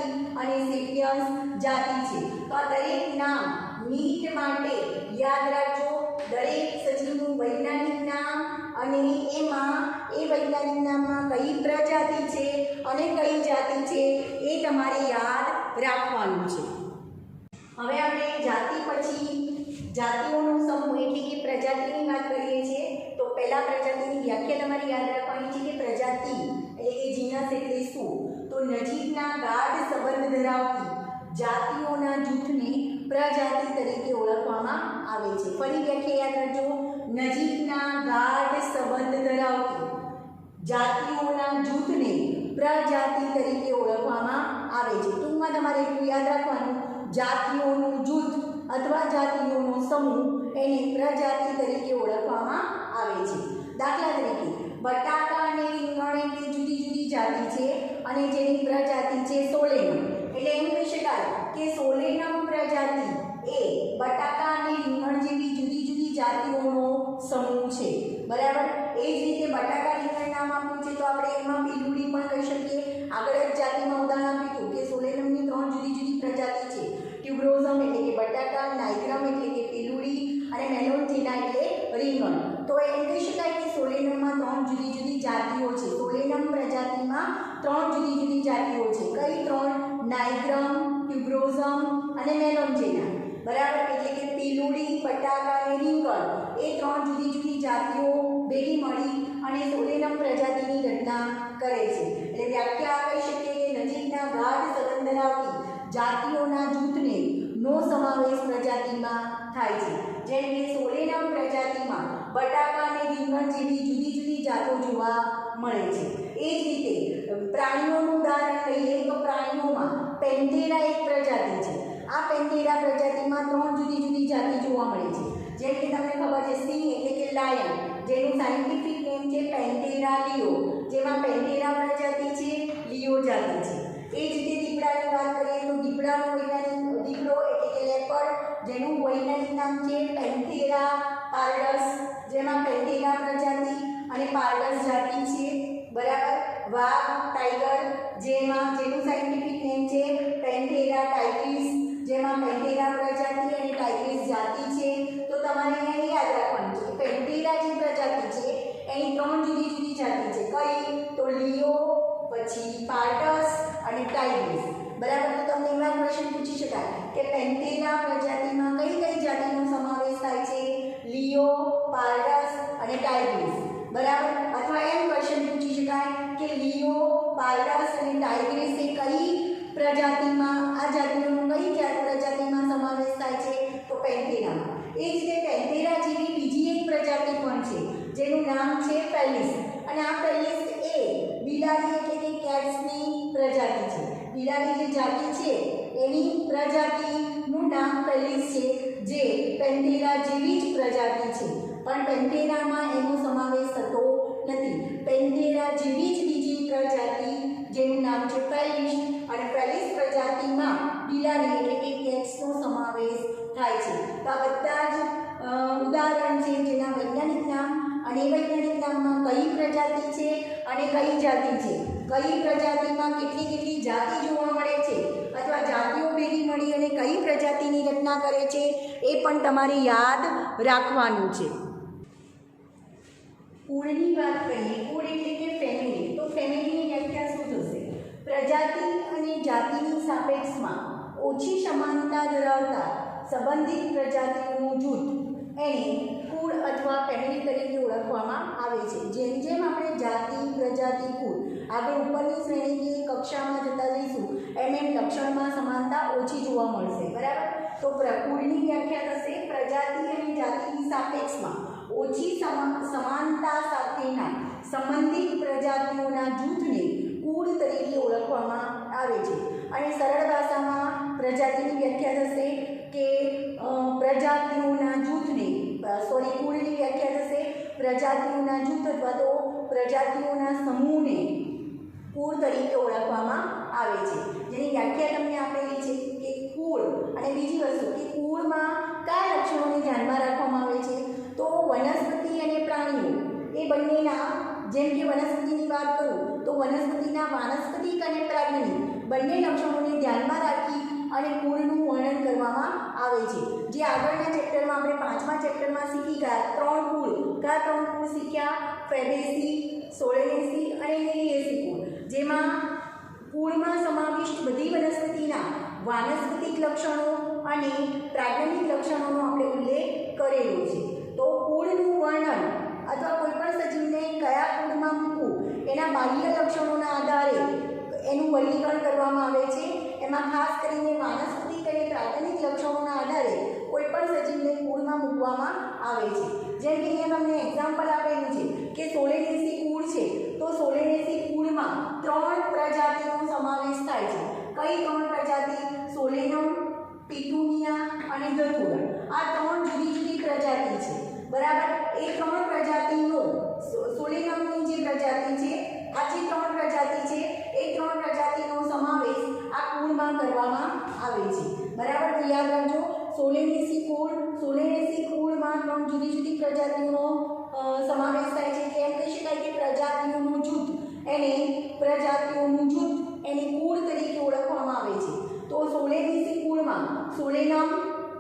જાતિ છે. તો આ દરેક નામ નીટ માટે યાદ રાખજો. દરેક સજીવનું વૈજ્ઞાનિક નામ અને એમાં એ વૈજ્ઞાનિક નામમાં કઈ પ્રજાતિ છે અને કઈ જાતિ છે એ તમારે યાદ રાખવાનું છે. હવે આપણે જાતિ પછી જાતિઓનો સમૂહ એટલે કે પ્રજાતિની વાત કરીએ છીએ. તો પહેલા પ્રજાતિની વ્યાખ્યા તમારે યાદ રાખવાની છે કે પ્રજાતિ એટલે કે જીનસ એટલે શું? તો નજીકના ગાઢ સંબંધ ધરાવતી જાતિઓના જૂથને પ્રજાતિ તરીકે ઓળખવામાં આવે છે. ફરી વ્યાખ્યા યાદ રાખજો. નજીકના ગાઢ સંબંધ ધરાવતી જાતિઓના જૂથને પ્રજાતિ તરીકે ઓળખવામાં આવે છે. ટૂંકમાં તમારે એટલું યાદ રાખવાનું, જાતિઓનું જૂથ અથવા જાતિઓનો સમૂહ એને પ્રજાતિ તરીકે ઓળખવામાં આવે છે. દાખલા તરીકે બટાકા અને રીંગણ એટલે જુદી જુદી જાતિ છે અને જેની પ્રજાતિ છે સોલેનમ. એટલે એમ કહી શકાય કે સોલેનમ પ્રજાતિ એ બટાકા અને રીંગણ જેવી જુદી જુદી જાતિઓનો સમૂહ છે. બરાબર. એ જ રીતે બટાકા રીંગણ નામ આપ્યું છે તો આપણે એમાં પીલુડી પણ કહી શકીએ. આગળ જ જાતિમાં ઉદાહરણ આપ્યું કે સોલેનમની 3 જુદી જુદી પ્રજાતિ છે. ટ્યુબ્રોઝમ એટલે કે બટાકા, નાઇગ્રમ એટલે કે પીલુડી અને મેલોન્થેના એટલે રીંગણ. તો એમ કહી શકાય કે સોલેનમમાં 3 જુદી જુદી જાતિઓ છે. સોલેનમ પ્રજાતિમાં 3 જુદી જુદી જાતિઓ છે. કઈ 3? નાઇગ્રમ, ટ્યુબ્રોઝમ અને મેલોન્થેના. બરાબર. એટલે કે પીલુડી, બટાકા અને રીંગણ એ 3 જુદી જુદી જાતિઓ ભેગી મળી અને સોલેનમ પ્રજાતિની રચના કરે છે. એટલે વ્યાખ્યા કહી શકીએ કે નજીકના ગાઢ સંબંધ ધરાવતી જાતિઓના જૂથને નો સમાવેશ પ્રજાતિમાં થાય છે. જેમ કે સોલેનમ પ્રજાતિમાં બટાકા અને રીંગણ જેવી જુદી જુદી જાતો જોવા મળે છે. એ જ રીતે પ્રાણીઓનું ઉદાહરણ લઈએ તો પ્રાણીઓમાં પેન્થેરા એક પ્રજાતિ છે. આ પેન્થેરા પ્રજાતિમાં 3 જુદી જુદી જાતિ જોવા મળે છે. જેમ કે તમને ખબર છે સિંહ એટલે કે લાયન, જેનું સાયન્ટિફિક નેમ છે પેન્થેરા લિયો, જેમાં પેન્થેરા પ્રજાતિ છે, લિયો જાતિ છે. એ જ રીતે દીપડાની વાત કરીએ તો દીપડાનો વૈજ્ઞાનિક દીપડો એટલે કે લેપર્ડ, જેનું વૈજ્ઞાનિક નામ છે પેન્થેરા પાર્ડસ, જેમાં પેન્થેરા પ્રજાતિ અને પાર્ડસ જાતિ છે. બરાબર. વાઘ, ટાઈગર, જેનું સાયન્ટિફિક નેમ છે પેન્થેરા ટાઇગ્રીસ, જેમાં પેન્થેરા પ્રજાતિ અને ટાઇગ્રીસ જાતિ છે. તો તમારે અહીંયા યાદ રાખવાનું છે કે પેન્થેરા જે પ્રજાતિ છે એની 3 જુદી જુદી જાતિ છે. કઈ? તો લિયો, પછી પાર્ડસ અને ટાઇગ્રીસ. બરાબર. તો તમને એવા પ્રશ્ન પૂછી શકાય કે પેન્થેરા પ્રજાતિમાં કઈ કઈ જાતિનો સમાવેશ થાય છે? લિયો, પાર્ડસ અને ટાઇગ્રીસ. બરાબર. અથવા એમ ક્વેશ્ચન પૂછી શકાય કે લિયો, પાર્ડસ અને ટાઇગ્રીસ એ કઈ પ્રજાતિમાં, આ જાતિઓનો કઈ પ્રજાતિમાં સમાવેશ થાય છે? તો પેન્થેરામાં. એ જ રીતે પેન્થેરા જેવી બીજી એક પ્રજાતિ પણ છે જેનું નામ છે ફેલિસ, અને આ ફેલિસ એ બિલાડી એટલે કે કેટ્સની પ્રજાતિ છે. બિલાડી જે જાતિ છે એની પ્રજાતિનું નામ ફેલિસ છે, જે પેન્થેરા જેવી જ પ્રજાતિ છે, પણ પેન્થેરામાં એનો સમાવેશ થતો નથી. પેન્થેરા જેવી જ બીજી પ્રજાતિ જેનું નામ છે ફેલિસ, અને ફેલિસ પ્રજાતિમાં બિલાડી એટલે કે કેટ્સનો સમાવેશ થાય છે. તો આ બધા જ ઉદાહરણ છે જેના વૈજ્ઞાનિક નામ અને એ વૈજ્ઞાનિક નામમાં કઈ પ્રજાતિ છે અને કઈ જાતિ છે, કઈ પ્રજાતિમાં કેટલી કેટલી જાતિ જોવા મળે છે, અથવા જાતિઓ ભેગી મળી અને કઈ પ્રજાતિની રચના કરે છે એ પણ તમારે યાદ રાખવાનું છે. કુળની વાત કરીએ. કુળ એટલે કે ફેમિલી. તો ફેમિલીની વ્યાખ્યા શું થશે? પ્રજાતિ અને જાતિની સાપેક્ષમાં ઓછી સમાનતા ધરાવતા સંબંધિત પ્રજાતિઓનું જૂથ એને કુળ અથવા ફેમિલી તરીકે ઓળખવામાં આવે છે. જેમ જેમ આપણે જાતિ, પ્રજાતિ, કુળ આગળ ઉપરની શ્રેણી કે કક્ષામાં જતા જઈશું એમ એમ લક્ષણમાં સમાનતા ઓછી જોવા મળશે. બરાબર. તો કુળની વ્યાખ્યા થશે પ્રજાતિ અને જાતિની સાપેક્ષમાં ઓછી સમાનતા સાથેના સંબંધિત પ્રજાતિઓના જૂથને કુળ તરીકે ઓળખવામાં આવે છે. અને સરળ ભાષામાં પ્રજાતિની વ્યાખ્યા થશે કે પ્રજાતિઓના જૂથને કુળની વ્યાખ્યા થશે પ્રજાતિઓના જૂથ અથવા તો પ્રજાતિઓના સમૂહને કુળ તરીકે ઓળખવામાં આવે છે. જેની વ્યાખ્યા તમને આપેલી છે કે કુળ, અને બીજી વસ્તુ કે કુળમાં કયા લક્ષણોને ધ્યાનમાં રાખવામાં આવે છે? તો વનસ્પતિ અને પ્રાણીઓ એ બંનેના, જેમ કે વનસ્પતિની વાત કરું તો વનસ્પતિના વાનસ્પતિક અને પ્રાગણિક બંને લક્ષણોને ધ્યાનમાં રાખી અને કુળનું વર્ણન કરવામાં આવે છે। જે આગળના ચેપ્ટરમાં આપણે 5મા ચેપ્ટરમાં શીખી ગયા 3 કુળ, કયા 3 કુળ શીખ્યા? ફેબેસી, સોલેનેસી અને લિલિએસી કુળ, જેમાં કુળમાં સમાવિષ્ટ બધી વનસ્પતિના વાનસ્પતિક લક્ષણો અને પ્રાગણિક લક્ષણોનો આપણે ઉલ્લેખ કરેલો છે। તો કુળનું વર્ણન અથવા કોઈપણ સજીવને કયા કુળમાં મૂકવું એના બાહ્ય લક્ષણોના આધારે એનું વર્ગીકરણ કરવામાં આવે છે। એમાં ખાસ કરીને વાનસ્પતિક અને પ્રાગણિક લક્ષણોના આધારે કોઈપણ સજીવને કુળમાં મૂકવામાં આવે છે। જેમ કે અહીંયા તમને એક્ઝામ્પલ આપેલું છે કે સોલેનેસી કુળ છે, તો સોલેનેસી કુળમાં 3 પ્રજાતિનો સમાવેશ થાય છે। કઈ 3 પ્રજાતિ? સોલેનમ, પિટુનિયા અને ધતુરા, આ 3 જુદી જુદી પ્રજાતિ છે, બરાબર। એ 3 પ્રજાતિનો સોલેનમની જે પ્રજાતિ છે, આ જે 3 પ્રજાતિ છે એ 3 પ્રજાતિનો સમાવેશ આ કુળમાં કરવામાં આવે છે, બરાબર। તો યાદ રાખજો, સોલેનેસી કુળમાં 3 જુદી જુદી પ્રજાતિઓનો સમાવેશ થાય છે। કેમ કહી શકાય કે પ્રજાતિઓનું જૂથ એને કુળ તરીકે ઓળખવામાં આવે છે। તો સોલેનેસી કુળમાં સોલેનમ,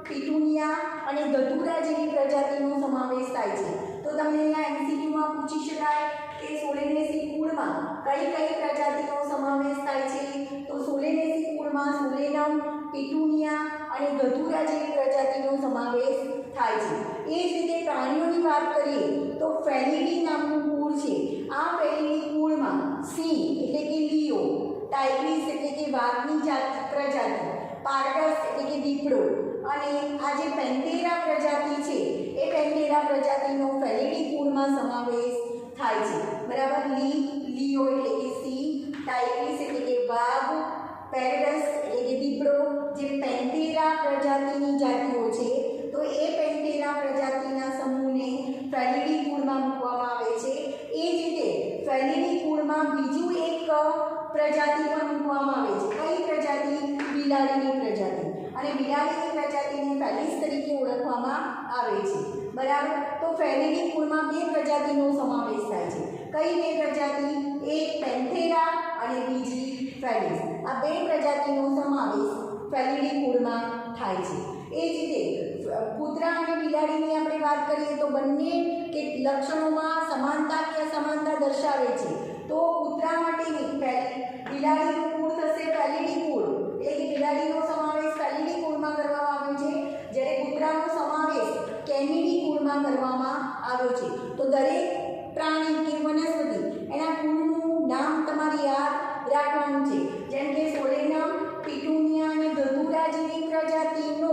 પિટુનિયા અને ધતુરા જેવી પ્રજાતિનો સમાવેશ થાય છે। તો તમને અહીંયા એમસીક્યુમાં પૂછી શકાય કે સોલેનેસી કુળમાં કઈ કઈ પ્રજાતિનો સમાવેશ થાય છે? તો સોલેનેસી કુળમાં સોલેનમ, પિટુનિયા અને ધતુરા જેવી પ્રજાતિનો સમાવેશ થાય છે। એ જ રીતે પ્રાણીઓની વાત કરીએ તો ફેલિડી નામનું કુળ છે। આ ફેલિડી કુળમાં સિંહ એટલે કે લિયો, ટાઇગ્રીસ એટલે કે વાઘની પ્રજાતિ, પાર્ડસ એટલે કે દીપડો અને આ જે પેન્ટેરા પ્રજાતિ છે એ પેન્ટેરા પ્રજાતિનો ફેલિડી કુળમાં સમાવેશ થાય છે, બરાબર। લિયો એટલે કે સિંહ, ટાઇગ્રીસ એટલે કે વાઘ, પેરડસ એટલે કે દીપડો, જે પેન્ટેરા પ્રજાતિની જાતિઓ છે, તો એ પેન્ટેરા પ્રજાતિના સમૂહને ફેલિડી કુળમાં મૂકવામાં આવે છે। એ જ રીતે ફેલિડી કુળમાં બીજું એક પ્રજાતિ પણ મૂકવામાં આવે છે। કઈ પ્રજાતિ? બિલાડીની પ્રજાતિ, અને બિલાડીની પ્રજાતિને ફેલિસ તરીકે ઓળખવામાં આવે છે, બરાબર। તો ફેલિડી કુળમાં 2 પ્રજાતિનો સમાવેશ થાય છે। કઈ 2 પ્રજાતિ? એક પેન્થેરા અને બીજી ફેલિસ, આ 2 પ્રજાતિનો સમાવેશ ફેલિડી કુળમાં થાય છે। એ જ રીતે કૂતરા અને બિલાડીની આપણે વાત કરીએ તો બંને કે લક્ષણોમાં સમાનતા કે અસમાનતા દર્શાવે છે। તો કૂતરા માટેની બિલાડીનું કુળ થશે ફેલિડી કુળ, એટલે કે બિલાડીનો સમાવેશ ફેલિડી કુળમાં કરવામાં આવ્યો છે, જ્યારે કૂતરાનો સમાવેશ કેનિડી કુળમાં કરવામાં આવ્યો છે। તો દરેક પ્રાણી કે વનસ્પતિ એના કુળનું નામ તમારે યાદ રાખવાનું છે। જેમ કે સોલેનમ, પિટુનિયા અને ધતુરા જેવી પ્રજાતિનો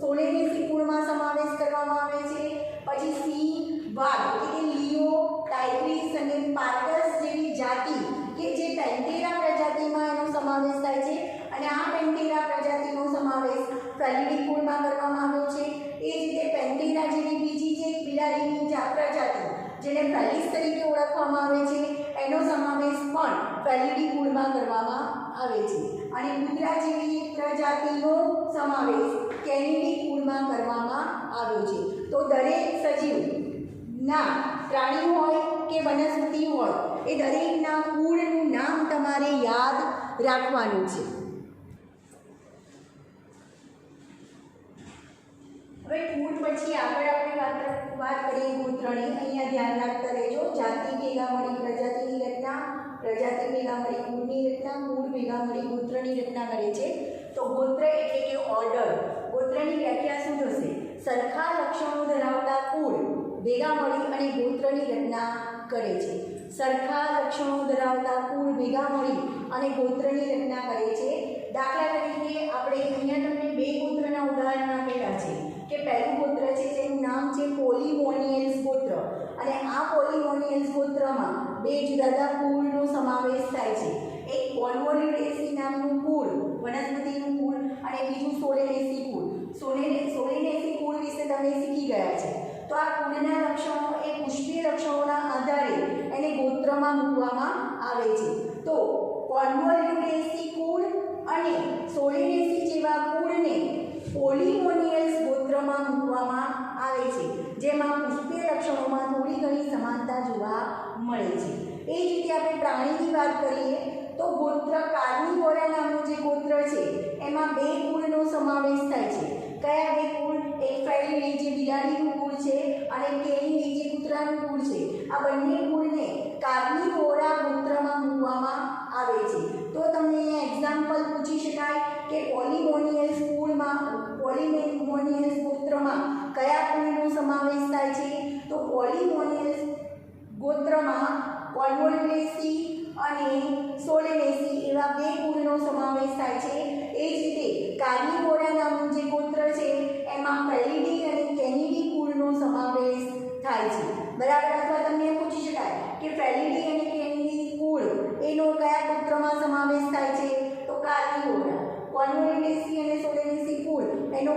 સોલેનેસી કુળમાં સમાવેશ કરવામાં આવે છે। પછી સિંહ, વાઘ એટલે કે લિયો, ટાઇગ્રીસ અને પાર્ડસ જેવી જાતિ કે જે પેન્ટેરા પ્રજાતિમાં એનો સમાવેશ થાય છે, અને આ પેન્ટેરા પ્રજાતિનો સમાવેશ ફેલિડી કુળમાં કરવામાં આવ્યો છે। એ જ રીતે પેન્ટેરા જેવી બીજી જે બિલાડીની પ્રજાતિ જેને ફેલિસ તરીકે ઓળખવામાં આવે છે, એનો સમાવેશ પણ ફેલિડી કુળમાં કરવામાં આવે છે, અને કૂતરા જેવી પ્રજાતિનો સમાવેશ કેનિડી કુળમાં કરવામાં આવ્યો છે। તો દરેક સજીવના, પ્રાણી હોય કે વનસ્પતિ હોય, એ દરેકના કુળનું નામ તમારે યાદ રાખવાનું છે। હવે કુળ પછી આગળ આપણે વાત કરીએ ગોત્રની। અહીંયા ધ્યાન રાખતા રહેજો, જાતિ ભેગા મળી પ્રજાતિની રચના, પ્રજાતિ ભેગા મળી કુળની રચના, કુળ ભેગા મળી ગોત્રની રચના કરે છે। તો ગોત્ર એટલે કે ઓર્ડર, ગોત્રની વ્યાખ્યા શું થશે? સરખા લક્ષણો ધરાવતા કુળ ભેગા મળી અને ગોત્રની રચના કરે છે। સરખા લક્ષણો ધરાવતા કુળ ભેગા મળી અને ગોત્રની રચના કરે છે। દાખલા તરીકે આપણે અહીંયા તમને 2 ગોત્રના ઉદાહરણ આપેલા છે કે પહેલું ગોત્ર છે જેનું નામ છે પોલીમોનિયલ્સ ગોત્ર, અને આ પોલીમોનિયલ્સ ગોત્રમાં 2 જુદા જુદા કુળનો સમાવેશ થાય છે। એક કોન્વોલ્યુટેસી નામનું કુળ, વનસ્પતિનું કુળ, અને બીજું સોલેનેસી કુળ। સોલેનેસી કુળ વિશે તમે શીખી ગયા છે। તો આ કુળના લક્ષણો એ પુષ્પીય લક્ષણોના આધારે એને ગોત્રમાં મૂકવામાં આવે છે। તો કોન્વોલ્યુટેસી કુળ અને સોલેનેસી જેવા કુળને પોલીમોનિયલ્સ ગોત્રમાં મૂકવામાં આવે છે, જેમાં પુષ્પીય લક્ષણોમાં થોડી ઘણી સમાનતા જોવા મળે છે। એ જ રીતે આપણે પ્રાણીની વાત કરીએ તો ગોત્ર કાર્નિવોરા નામનું જે ગોત્ર છે એમાં બે કુળનો સમાવેશ થાય છે. કયા બે કુળ? એક ફેલિડી જે બિલાડીનું કુળ છે અને કેનિડી જે કૂતરાનું કુળ છે. આ બંને કુળને કાર્નિવોરા ગોત્રમાં મૂકવામાં આવે છે. તો તમને અહીંયા એક્ઝામ્પલ પૂછી શકાય કે પોલિમોનિયસ કુળમાં પોલિમોનિયસ ગોત્રમાં કયા કુળનો સમાવેશ થાય છે? તો પોલિમોનિયસ ગોત્રમાં કોન્વોલ્વેસી અને સોલેનેસી એવા બે કુળનો સમાવેશ થાય છે. એ જ રીતે કાર્નિવોરા નામનું જે ગોત્ર છે એમાં ફેલિડી અને કેનિડી કુળનો સમાવેશ થાય છે. બરાબર. અથવા તમને એમ પૂછી શકાય કે ફેલિડી અને કેનિડી કુળ એનો કયા ગોત્રમાં સમાવેશ થાય છે? તો કાર્નિવોરા. કોન્વોલ્વેસી અને સોલેનેસી કુળ એનો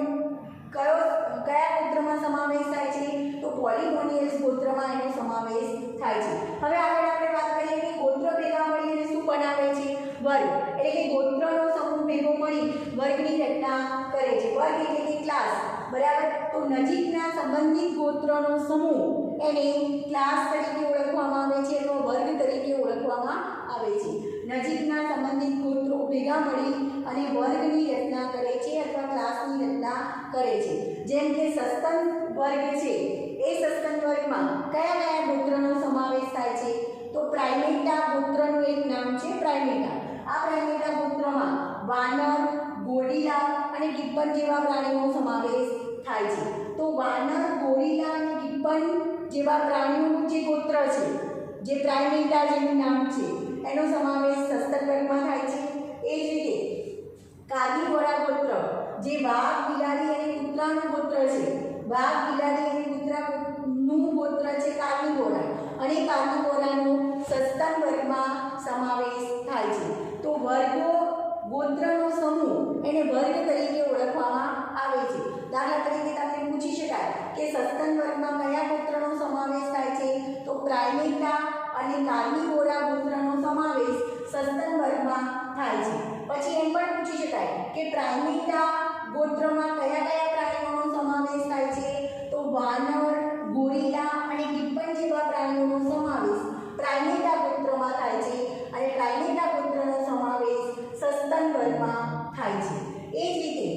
કયા ગોત્રમાં સમાવેશ થાય છે? તો પોલિમોનિયસ ગોત્રમાં એનો સમાવેશ થાય છે. હવે આગળ આપણે વાત કરીએ કે ગોત્ર ભેગા મળીને શું બનાવે છે? વર્ગ. એટલે કે ગોત્રનો સમૂહ ભેગો મળી વર્ગની રચના કરે છે. વર્ગ એટલે કે ક્લાસ. બરાબર. તો નજીકના સંબંધિત ગોત્રનો સમૂહ એને ક્લાસ તરીકે ઓળખવામાં આવે છે અથવા વર્ગ તરીકે ઓળખવામાં આવે છે. નજીકના સંબંધિત ગોત્રો ભેગા મળી અને વર્ગની રચના કરે છે અથવા ક્લાસની રચના કરે છે. જેમ કે સસ્તન વર્ગ છે એ સસ્તન વર્ગમાં કયા કયા ગોત્રનો સમાવેશ થાય છે? તો પ્રાઇમેટા ગોત્રનું એક નામ છે પ્રાઇમેટા. આ પ્રાઇમેટા ગોત્રમાં વાનર, ગોરિલા અને ગિબ્બન જેવા પ્રાણીનો સમાવેશ થાય છે. તો વાનર, ગોરિલા અને ગિબ્બન જેવા પ્રાણીઓનું જે ગોત્ર છે જે પ્રાઇમેટા જેનું નામ છે એનો સમાવેશ સસ્તન વર્ગમાં થાય છે. એ જ રીતે કાર્નિવોરા ગોત્ર જે વાઘ, બિલાડી અને કૂતરાનું ગોત્ર છે. વાઘ, બિલાડી અને કૂતરાનું ગોત્ર છે કાર્નિવોરા અને કાર્નિવોરાનો સસ્તન વર્ગમાં સમાવેશ થાય છે. તો વર્ગો ગોત્રનો સમૂહ એને વર્ગ તરીકે ઓળખવામાં આવે છે. દાખલા તરીકે તમને પૂછી શકાય કે સસ્તન વર્ગમાં કયા ગોત્રનો સમાવેશ થાય છે? તો પ્રાઇમેટા અને કાર્નિવોરા ગોત્રનો સમાવેશ સસ્તન વર્ગમાં થાય છે. પછી એમ પણ પૂછી શકાય કે પ્રાઇમેટા ગોત્રમાં કયા કયા પ્રાણીઓનો સમાવેશ થાય છે? તો વાનર, ગોરિલા અને ગિબ્બન જેવા પ્રાણીઓનો સમાવેશ પ્રાઇમેટા ગોત્રમાં થાય છે અને પ્રાઇમેટા ગોત્રનો સમાવેશ સસ્તન વર્ગમાં થાય છે. એ જ રીતે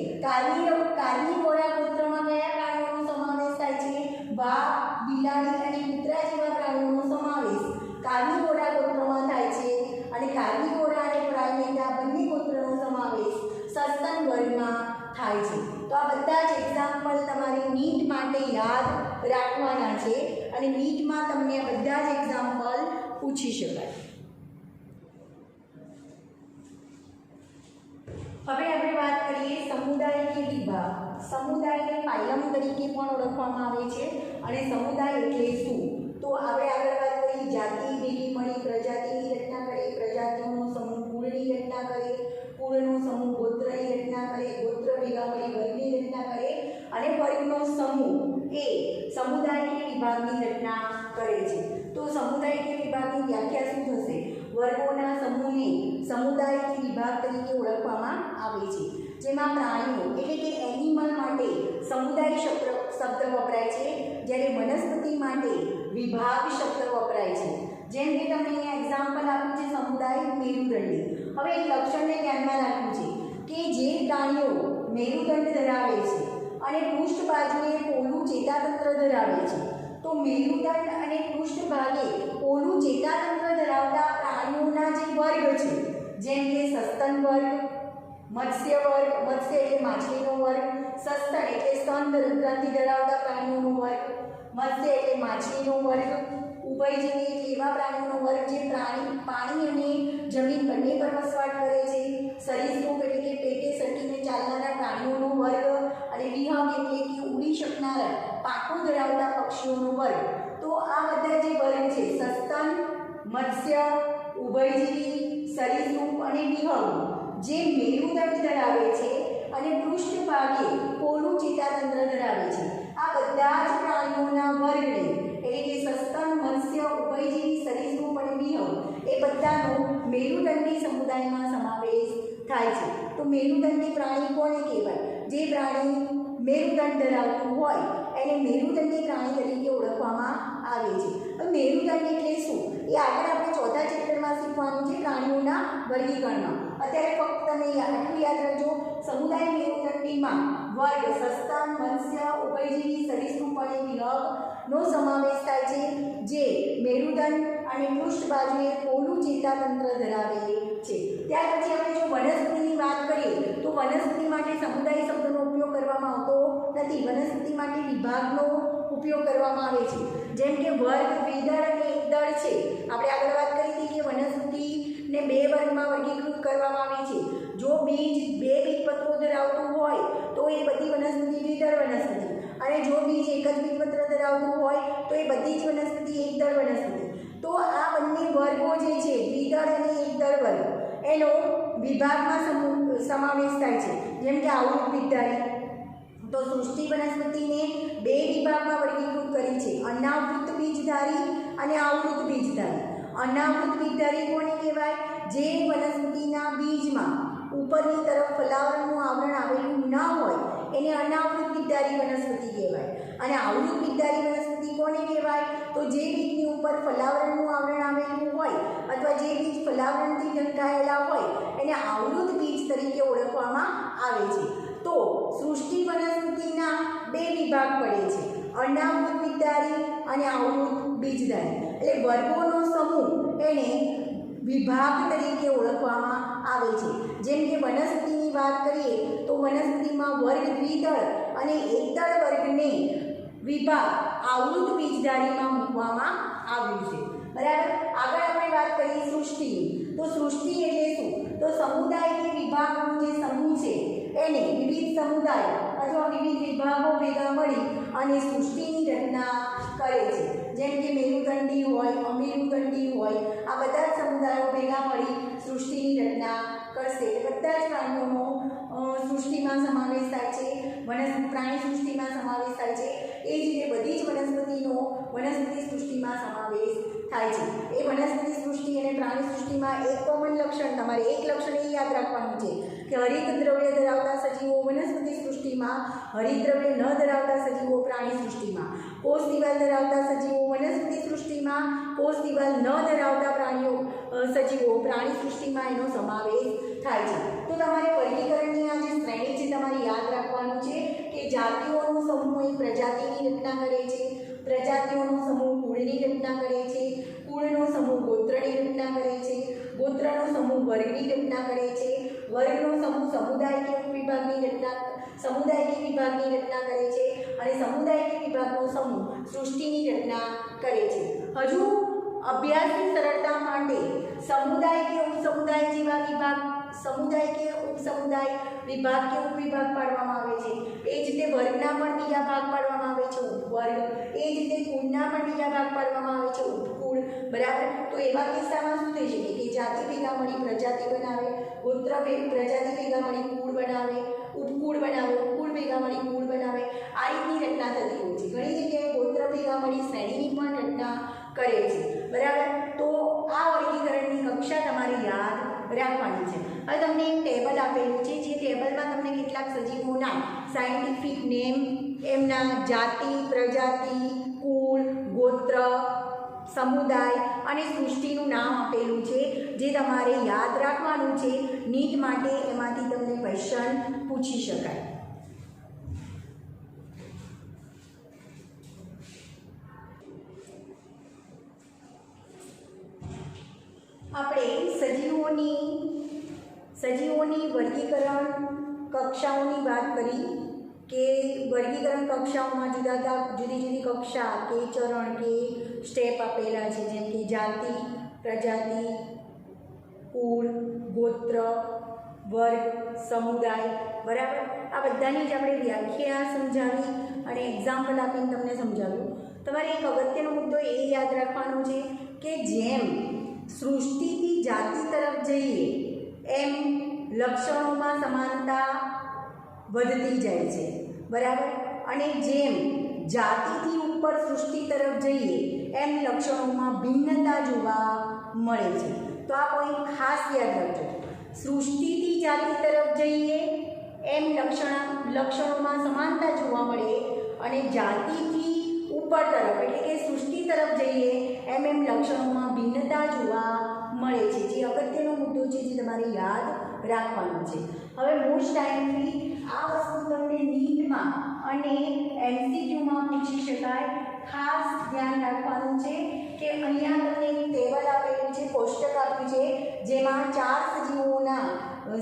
કાર્નિવોરા ગોત્રમાં કયા પ્રાણીઓનો સમાવેશ થાય છે? વાઘ, બિલાડી અને કૂતરા જેવા પ્રાણીઓનો સમાવેશ કાર્નિવોરા ગોત્રમાં થાય છે અને કાર્નિવોરા અને પ્રાઇમેટા બંને ગોત્રનો સમાવેશ સસ્તન વર્ગમાં થાય છે. તો આ બધા જ એક્ઝામ્પલ તમારે નીટ માટે યાદ રાખવાના છે અને નીટમાં તમને આ બધા જ એક્ઝામ્પલ પૂછી શકાય. હવે આપણે વાત કરીએ સમુદાય કે વિભાગ. સમુદાયને ફાઇલમ તરીકે પણ ઓળખવામાં આવે છે અને સમુદાય એટલે શું? તો આપણે આગળ વાત કરી જાતિ ભેગી મળી પ્રજાતિની રચના કરે, પ્રજાતિઓનો સમૂહ કુળની રચના કરે, કુળનો સમૂહ ગોત્રની રચના કરે, ગોત્ર ભેગા મળી વર્ગની રચના કરે અને વર્ગનો સમૂહ એ સમુદાય કે વિભાગની રચના કરે છે. તો સમુદાય કે વિભાગની વ્યાખ્યા શું થશે? વર્ગોના સમૂહને સમુદાય કે વિભાગ તરીકે ઓળખવામાં આવે છે. જેમાં પ્રાણીઓ એટલે કે એનિમલ માટે સમુદાય શબ્દ વપરાય છે, જ્યારે વનસ્પતિ માટે વિભાગ શબ્દ વપરાય છે. જેમ કે તમને અહીંયા એક્ઝામ્પલ આપ્યું છે સમુદાય મેરુદંડી. હવે એક લક્ષણને ધ્યાનમાં રાખવું છે કે જે પ્રાણીઓ મેરુદંડ ધરાવે છે અને પૃષ્ઠ બાજુએ પોલું ચેતાતંત્ર ધરાવે છે, તો મેરુદંડ અને પૃષ્ઠ ભાગે પોલું ચેતાતંત્ર ધરાવતા પ્રાણીઓના જે વર્ગ છે જેમ કે સસ્તન વર્ગ, મત્સ્ય વર્ગ, મત્સ્ય એટલે માછલીનો વર્ગ, સસ્તન એટલે સ્તન ગ્રંથિ ધરાવતા પ્રાણીઓનો વર્ગ, મત્સ્ય એટલે માછલીનો વર્ગ, ઉભયજીવી એટલે એવા પ્રાણીઓનો વર્ગ જે પાણી અને જમીન બંને પર વસવાટ કરે છે, સરીસૃપ એટલે કે પેટે સરકીને ચાલનારા પ્રાણીઓનો વર્ગ અને વિહંગ એટલે કે ઉડી શકનારા પાંખો ધરાવતા પક્ષીઓનો વર્ગ. તો આ બધા જે વર્ગ છે સસ્તન, મત્સ્ય, ઉભયજીવી, સરીસૃપ અને વિહંગ જે મેરુદંડ ધરાવે છે અને પૃષ્ઠભાગે પોલું ચેતાતંત્ર ધરાવે છે, આ બધા જ પ્રાણીઓના વર્ગને એટલે કે સસ્તન, મત્સ્ય, ઉભયજીવી, સરીસૃપ અને વિહંગ એ બધાનો મેરુદંડી સમુદાયમાં સમાવેશ થાય છે. તો મેરુદંડી પ્રાણી કોને કહેવાય? જે પ્રાણી મેરુદંડ ધરાવતું હોય એને મેરુદંડી પ્રાણી તરીકે ઓળખવામાં આવે છે. હવે મેરુદંડ એટલે શું એ આગળ આપણે ચોથા ચેપ્ટરમાં શીખવાનું છે પ્રાણીઓના વર્ગીકરણમાં. અત્યારે ફક્ત તમે આટલું યાદ રાખજો, સમુદાય મેરુદંડીમાં વર્ગ, સસ્તન, મત્સ્ય, ઉભયજીવી, સરીસૃપ અને વિહંગનો સમાવેશ થાય છે, જે મેરુદંડ અને પૃષ્ઠ બાજુએ પોલું ચેતાતંત્ર ધરાવે છે. ત્યાર પછી આપણે જો વનસ્પતિની વાત કરીએ તો વનસ્પતિ માટે સમુદાય શબ્દનો ઉપયોગ કરવામાં આવતો નથી. વનસ્પતિ માટે વિભાગનો ઉપયોગ કરવામાં આવે છે, જેમ કે વર્ગ, દ્વિદળ અને એકદળ છે. આપણે આગળ વાત કરી હતી કે વનસ્પતિને બે વર્ગમાં વર્ગીકૃત કરવામાં આવે છે. જો બીજ બે બીજપત્રો ધરાવતું હોય તો એ બધી વનસ્પતિ દ્વિદળ વનસ્પતિ, અને જો બીજ એક જ બીજપત્ર ધરાવતું હોય તો એ બધી જ વનસ્પતિ એકદળ વનસ્પતિ. તો આ બંને વર્ગો જે છે, દ્વિદળ અને એકદળ વર્ગ, એનો વિભાગમાં સમાવેશ થાય છે. જેમ કે આવૃત બીજધારી, તો સૃષ્ટિ વનસ્પતિને બે વિભાગમાં વર્ગીકૃત કરી છે, અનાવૃત બીજધારી અને આવૃત બીજધારી. અનાવૃત બીજધારી કોને કહેવાય? જે વનસ્પતિના બીજમાં ઉપરની તરફ ફલાવરણનું આવરણ આવેલું ન હોય એને અનાવૃત બીજધારી વનસ્પતિ કહેવાય. અને આવૃત બીજધારી વનસ્પતિ કોને કહેવાય? તો જે બીજની ઉપર ફલાવરણનું આવરણ આવેલું હોય અથવા જે બીજ ફલાવરણથી ઢંકાયેલા હોય એને આવૃત બીજ તરીકે ઓળખવામાં આવે છે. તો સૃષ્ટિ વનસ્પતિના બે વિભાગ પડે છે, અનાવૃત બીજધારી અને આવૃત બીજધારી. એટલે વર્ગોનો સમૂહ એને વિભાગ તરીકે ઓળખવામાં આવે છે. જેમ કે વનસ્પતિની વાત કરીએ તો વનસ્પતિમાં વર્ગ, દ્વિદળ અને એકદળ વર્ગને વિભાગ આવૃત બીજધારીમાં મૂકવામાં આવ્યું છે. બરાબર. આગળ આપણે વાત કરીએ સૃષ્ટિની. તો સૃષ્ટિ એટલે શું? તો સમુદાય કે વિભાગનો જે સમૂહ છે એને વિવિધ સમુદાય અથવા વિવિધ વિભાગો ભેગા મળી અને સૃષ્ટિની રચના કરે છે. જેમ કે મેરુદંડી હોય, અમેરુદંડી હોય, આ બધા જ સમુદાયો ભેગા મળી સૃષ્ટિની રચના કરશે. બધા જ પ્રાણીઓનો સૃષ્ટિમાં સમાવેશ થાય છે, પ્રાણી સૃષ્ટિમાં સમાવેશ થાય છે. એ જ રીતે બધી જ વનસ્પતિ સૃષ્ટિમાં સમાવેશ થાય છે. એ વનસ્પતિ સૃષ્ટિ અને પ્રાણી સૃષ્ટિમાં એક કોમન લક્ષણ, તમારે એક લક્ષણ એ યાદ રાખવાનું છે કે હરિત દ્રવ્ય ધરાવતા સજીવો વનસ્પતિ સૃષ્ટિમાં, હરિત દ્રવ્ય ન ધરાવતા સજીવો પ્રાણી સૃષ્ટિમાં, કોષ દિવાલ ધરાવતા સજીવો વનસ્પતિ સૃષ્ટિમાં, કોષ દિવાલ ન ધરાવતા સજીવો પ્રાણી સૃષ્ટિમાં એનો સમાવેશ થાય છે. તો તમારે વર્ગીકરણની આ જે શ્રેણી છે તમારે યાદ રાખવાનું છે કે જાતિઓનો સમૂહ એક પ્રજાતિની રચના કરે છે, પ્રજાતિઓનો સમૂહ કુળની રચના કરે છે, કુળનો સમૂહ ગોત્રની રચના કરે છે, ગોત્રનો સમૂહ વર્ગની રચના કરે છે, વર્ગનો સમૂહ સમુદાય કે વિભાગની રચના કરે છે, અને સમુદાય કે વિભાગનો સમૂહ સૃષ્ટિની રચના કરે છે. હજુ અભ્યાસની સરળતા માટે સમુદાય કે ઉપસમુદાય જેવા વિભાગ, સમુદાય કે ઉપસમુદાય, વિભાગ કે ઉપવિભાગ પાડવામાં આવે છે. એ જ રીતે વર્ગના પણ બીજા ભાગ પાડવામાં આવે છે, ઉપવર્ગ. એ જ રીતે કુળના પણ બીજા ભાગ પાડવામાં આવે છે, ઉપકુળ. બરાબર. તો એવા કિસ્સામાં શું થઈ શકે કે જાતિ ભેગા મળી પ્રજાતિ બનાવે, ગોત્ર પ્રજાતિ ભેગા મળી કુળ બનાવે, ઉપકુળ બનાવે, ઉપકુળ ભેગા મળી કુળ બનાવે. આ રીતની રચના થતી હોય છે. ઘણી જગ્યાએ ગોત્ર ભેગા મળી શ્રેણીની પણ રચના કરે છે. બરાબર. તો આ વર્ગીકરણની કક્ષા તમારે યાદ રાખવાની છે. હવે તમને એક ટેબલ આપેલું છે, જે ટેબલમાં તમને કેટલાક સજીવોના સાયન્ટિફિક નેમ, એમના જાતિ, પ્રજાતિ, કુળ, ગોત્ર, સમુદાય અને સૃષ્ટિનું નામ આપેલું છે, જે તમારે યાદ રાખવાનું છે. નીટ માટે એમાંથી તમને ક્વેશ્ચન પૂછી શકાય. આપણે સજીવોની વર્ગીકરણ કક્ષાઓની વાત કરી કે વર્ગીકરણ કક્ષાઓમાં જુદી જુદી કક્ષા કે ચરણ કે સ્ટેપ આપેલા છે, જેમ કે જાતિ, પ્રજાતિ, કુળ, ગોત્ર, વર્ગ, સમુદાય. બરાબર. આ બધાની જ આપણે વ્યાખ્યા સમજાવી અને એક્ઝામ્પલ આપીને તમને સમજાવ્યું. તમારે એક અગત્યનો મુદ્દો એ યાદ રાખવાનો છે કે જેમ સૃષ્ટિથી જાતિ તરફ જઈએ એમ લક્ષણોમાં સમાનતા વધતી જાય છે. બરાબર. અને જેમ જાતિથી ઉપર સૃષ્ટિ તરફ જઈએ એમ લક્ષણોમાં ભિન્નતા જોવા મળે છે. તો આ પોઈન્ટ ખાસ યાદ રાખજો. સૃષ્ટિથી જાતિ તરફ જઈએ એમ લક્ષણોમાં સમાનતા જોવા મળે, અને જાતિથી ઉપર તરફ એટલે કે સૃષ્ટિ તરફ જઈએ એમ લક્ષણોમાં ભિન્નતા જોવા મળે છે. જે અગત્યનો મુદ્દો છે, જે તમારે યાદ રાખવાનું છે। હવે મોસ્ટ ટાઈમથી આ વસ્તુ તમને નીટમાં અને એમસીક્યુમાં પૂછી શકાય। ખાસ ધ્યાન રાખવાનું છે કે અહીંયા તમને એક ટેબલ આપેલું છે, કોષ્ટક આપ્યું છે, જેમાં 4 સજીવોના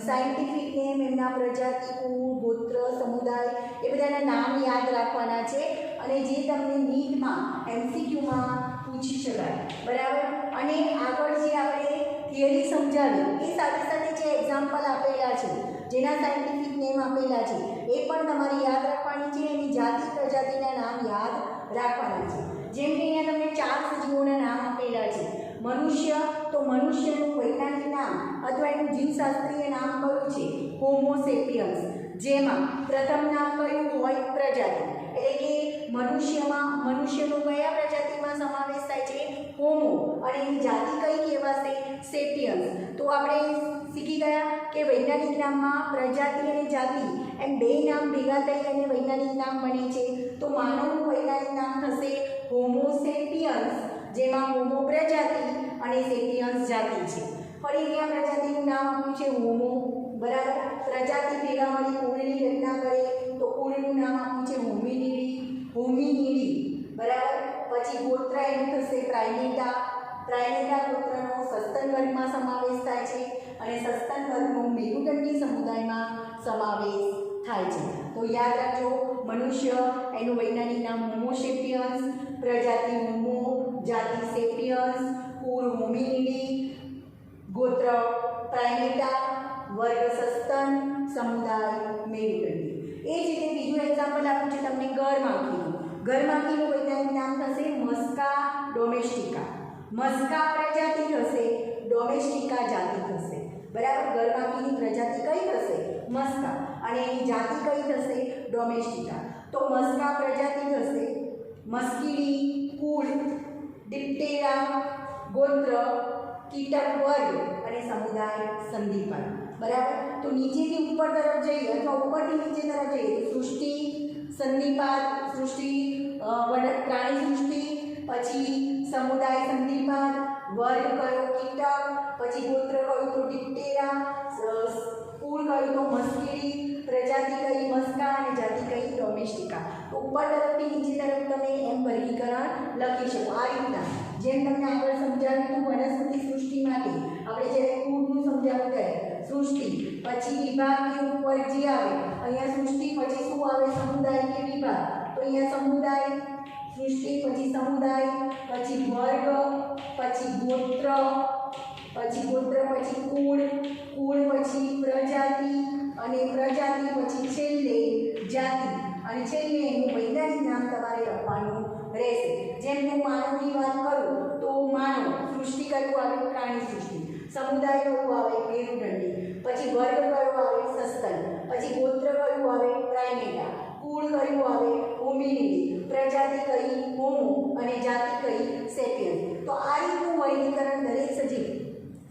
સાયન્ટિફિક નેમ, એમના પ્રજાતિ, કુળ, ગોત્ર, સમુદાય એ બધાના નામ યાદ રાખવાના છે અને જે તમને નીટમાં એમસીક્યુમાં પૂછી શકાય, બરાબર। અને આગળ જે આપણે થિયરી સમજાવી એ સાથે સાથે જે એક્ઝામ્પલ આપેલા છે, જેના સાયન્ટિફિક નેમ આપેલા છે, એ પણ તમારે યાદ રાખવાની છે। એની જાતિ પ્રજાતિના નામ યાદ રાખવાના છે। જેમ કે અહીંયા તમને 4 સજીવોના નામ આપેલા છે। મનુષ્ય, તો મનુષ્યનું વૈજ્ઞાનિક નામ અથવા એનું જીવશાસ્ત્રીય નામ કયું છે? હોમો સેપિયન્સ। જેમાં પ્રથમ નામ કયું હોય? પ્રજાતિ, એટલે કે મનુષ્યનો કયા પ્રજાતિમાં સમાવેશ થાય છે? હોમો, અને એની જાતિ કઈ કહેવાશે? સેપિયન્સ। તો આપણે શીખી ગયા કે વૈજ્ઞાનિક નામમાં પ્રજાતિ અને જાતિ એમ 2 નામ ભેગા થઈ અને વૈજ્ઞાનિક નામ બને છે। તો માનવનું વૈજ્ઞાનિક નામ થશે હોમો સેપિયન્સ, જેમાં હોમો પ્રજાતિ અને સેપિયન્સ જાતિ છે। ફરી અહીંયા પ્રજાતિનું નામ આપ્યું છે હોમો, બરાબર। પ્રજાતિ ભેગા મળી કુળની રચના કરે તો કુળનું નામ આપ્યું છે હોમિનિડી, બરાબર। પછી ગોત્ર એનું થશે પ્રાઇમેટા ગોત્રનો સસ્તન વર્ગમાં સમાવેશ થાય છે અને સસ્તન વર્ગનો મેરુદંડી સમુદાયમાં સમાવેશ થાય છે। તો યાદ રાખજો, મનુષ્ય એનું વૈજ્ઞાનિક નામ હોમો સેપિયન્સ, પ્રજાતિ હોમો, જાતિ સેપિયન્સ, કુળ હોમિનિડી, ગોત્ર પ્રાઇમેટા, વર્ગ સસ્તન, સમુદાય મેરુદંડી। એ જ રીતે બીજું એક્ઝામ્પલ આપ્યું છે તમને ગરમાખીનું। ગરમાખીનું વૈજ્ઞાનિક નામ થશે મસ્કા ડોમેસ્ટિકા। મસ્કા પ્રજાતિ થશે, ડોમેસ્ટિકા જાતિ થશે, બરાબર। ગરમાખીની પ્રજાતિ કઈ થશે? મસ્કા, અને એની જાતિ કઈ થશે? ડોમેસ્ટિકા। તો મસ્કા પ્રજાતિ થશે મસ્કીડી, કુળ ડિપ્ટેરા, ગોત્ર કીટક વર્ગ અને સમુદાય સંધિપાદ, બરાબર। તો નીચેથી ઉપર તરફ જઈએ અથવા ઉપરથી નીચે તરફ જઈએ તો સૃષ્ટિ, સંધિપાદ, પ્રાણી સૃષ્ટિ, પછી સમુદાય સંધિપાદ, વર્ગ કયો? કીટક, પછી ગોત્ર કયું? તો ડિપ્ટેરા, કુળ કયું? તો મસ્કીડી, પ્રજાતિ કઈ? મસ્કા, અને જાતિ કઈ? ડોમેસ્ટિકા। તો ઉપર તરફથી નીચે તરફ તમે એમ વર્ગીકરણ લખી શકો આ રીતના। જેમ તમને આગળ સમજાવ્યું હતું વનસ્પતિ સૃષ્ટિ માટે આપણે જ્યારે કુળનું સમજાવ્યું ત્યારે સૃષ્ટિ, પછી વિભાગ કે ઉપર જે આવે અહીંયા સૃષ્ટિ, પછી શું આવે? સમુદાય કે વિભાગ। તો અહીંયા સમુદાય, સૃષ્ટિ, પછી સમુદાય, પછી વર્ગ, પછી ગોત્ર, પછી કુળ, પછી પ્રજાતિ, અને પ્રજાતિ પછી છેલ્લે જાતિ, અને છેલ્લે એનું વૈજ્ઞાનિક નામ તમારે લખવાનું રહેશે। જેમ હું માનવની વાત કરું તો માનવ સૃષ્ટિ કયું આવે? પ્રાણી સૃષ્ટિ। સમુદાય કયું આવે? મેરુદંડી। પછી વર્ગ કયો આવે? સસ્તન। પછી ગોત્ર કયું આવે? પ્રાઇમેટા। કુળ કયું આવે? હોમિનિડી। પ્રજાતિ કઈ? હોમો, અને જાતિ કઈ? સેપિયન્સ। તો આ રીતનું વર્ગીકરણ દરેક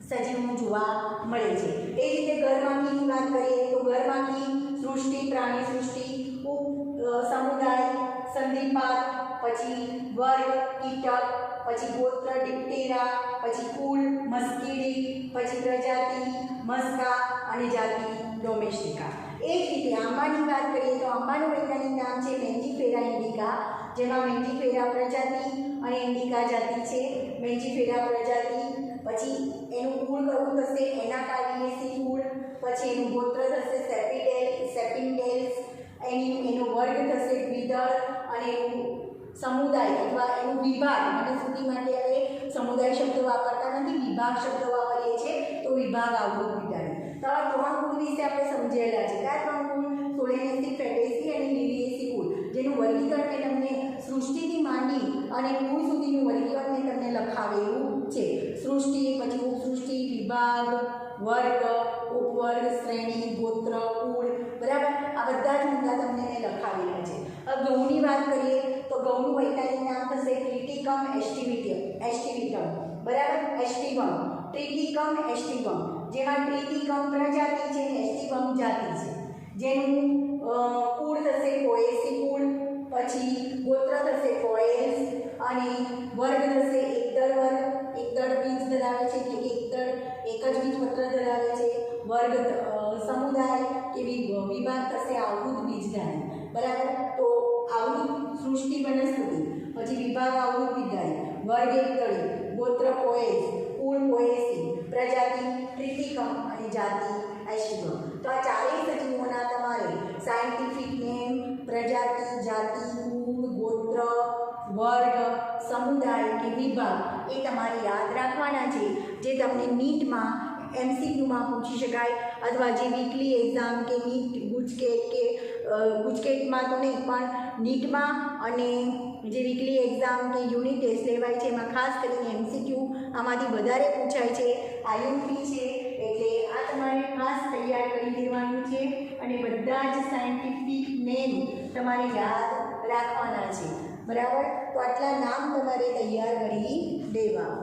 સજીવનું જોવા મળે છે। એ રીતે ગરમાખીની વાત કરીએ તો ગરમાખી સૃષ્ટિ, પ્રાણી સૃષ્ટિ, સમુદાય સંધિપાદ, પછી વર્ગ કીટક, પછી ગોત્ર ડિપ્ટેરા, પછી કુળ મસ્કીડી, પછી પ્રજાતિ મસ્કા, અને જાતિ ડોમેસ્ટિકા। એ જ રીતે આંબાની વાત કરીએ તો આંબાનું વૈજ્ઞાનિક નામ છે મેન્જીફેરા ઇન્ડિકા, જેમાં મેન્જીફેરા પ્રજાતિ અને ઇન્ડિકા જાતિ છે। મેન્જીફેરા પ્રજાતિ, પછી એનું કુળ કયું થશે? એનાકાર્ડિયેસી કુળ, પછી એનું ગોત્ર થશે સેપિન્ડેલ્સ, એનો વર્ગ થશે દ્વિદળ, અને એનું સમુદાય અથવા એનું વિભાગ, મને સુધી માટે હવે સમુદાય શબ્દ વાપરતા નથી, વિભાગ શબ્દ વાપરીએ છીએ તો વિભાગ આવડું વિધાન। તો આ 3 કુળ વિશે આપણે સમજેલા છે। કયા 3 કુળ? સોલેનેસી, ફેટેસી અને લિલિએસી કુળ, જેનું વર્ગીકરણ મેં તમને સૃષ્ટિથી માંડી અને કુળ સુધીનું વર્ગીકરણ મેં તમને લખાવેલું છે। સૃષ્ટિ, પછી ઉપસૃષ્ટિ, વિભાગ, વર્ગ, ઉપવર્ગ, શ્રેણી, ગોત્ર, કુળ, બરાબર। આ બધા જ મુદ્દા તમને મેં લખાવેલા છે। હવે ઘઉંની વાત કરીએ તો ઘઉંનું વૈજ્ઞાનિક નામ થશે ટ્રિટિકમ એસ્ટિવિટમ, બરાબર। ટ્રિટિકમ એસ્ટિવમ, જેમાં ટ્રિટિકમ પ્રજાતિ છે અને એસ્ટિવમ જાતિ છે। જેનું કુળ થશે પોએસી કુળ, પછી ગોત્ર થશે પોએસ, અને વર્ગ થશે એકદળ વર્ગ, એકદળ બીજ ધરાવે છે, એટલે કે એકદળ એક જ બીજપત્ર ધરાવે છે। વર્ગ સમુદાય કે વિભાગ થશે આવૃત બીજધારી, બરાબર. તો આવૃત સૃષ્ટિ વનસ્પતિ, પછી વિભાગ આવૃત બીજધારી, વર્ગ એકદળી, ગોત્ર પોએસ, કુળ પોએસી, પ્રજાતિ ટ્રિટિકમ અને જાતિ એશિગમ. તો આ ચારેય સજીવોના તમારે સાયન્ટિફિક નેમ, પ્રજાતિ, જાતિ, કુળ, ગોત્ર, વર્ગ, સમુદાય કે વિભાગ એ તમારે યાદ રાખવાના છે, જે તમને નીટમાં MCQમાં પૂછી શકાય, અથવા જે વીકલી એક્ઝામ કે નીટ ગુજકેટ કે ગુજકેટમાં તો નહીં પણ નીટમાં અને જે વીકલી એક્ઝામ કે યુનિટ ટેસ્ટ લેવાય છે એમાં ખાસ કરીને MCQ આમાંથી વધારે પૂછાય છે, IMP છે. એટલે આ તમારે ખાસ તૈયાર કરી દેવાનું છે અને બધા જ સાયન્ટિફિક નેમ તમારે યાદ રાખવાના છે, બરાબર. તો આટલા નામ તમારે તૈયાર કરી દેવા.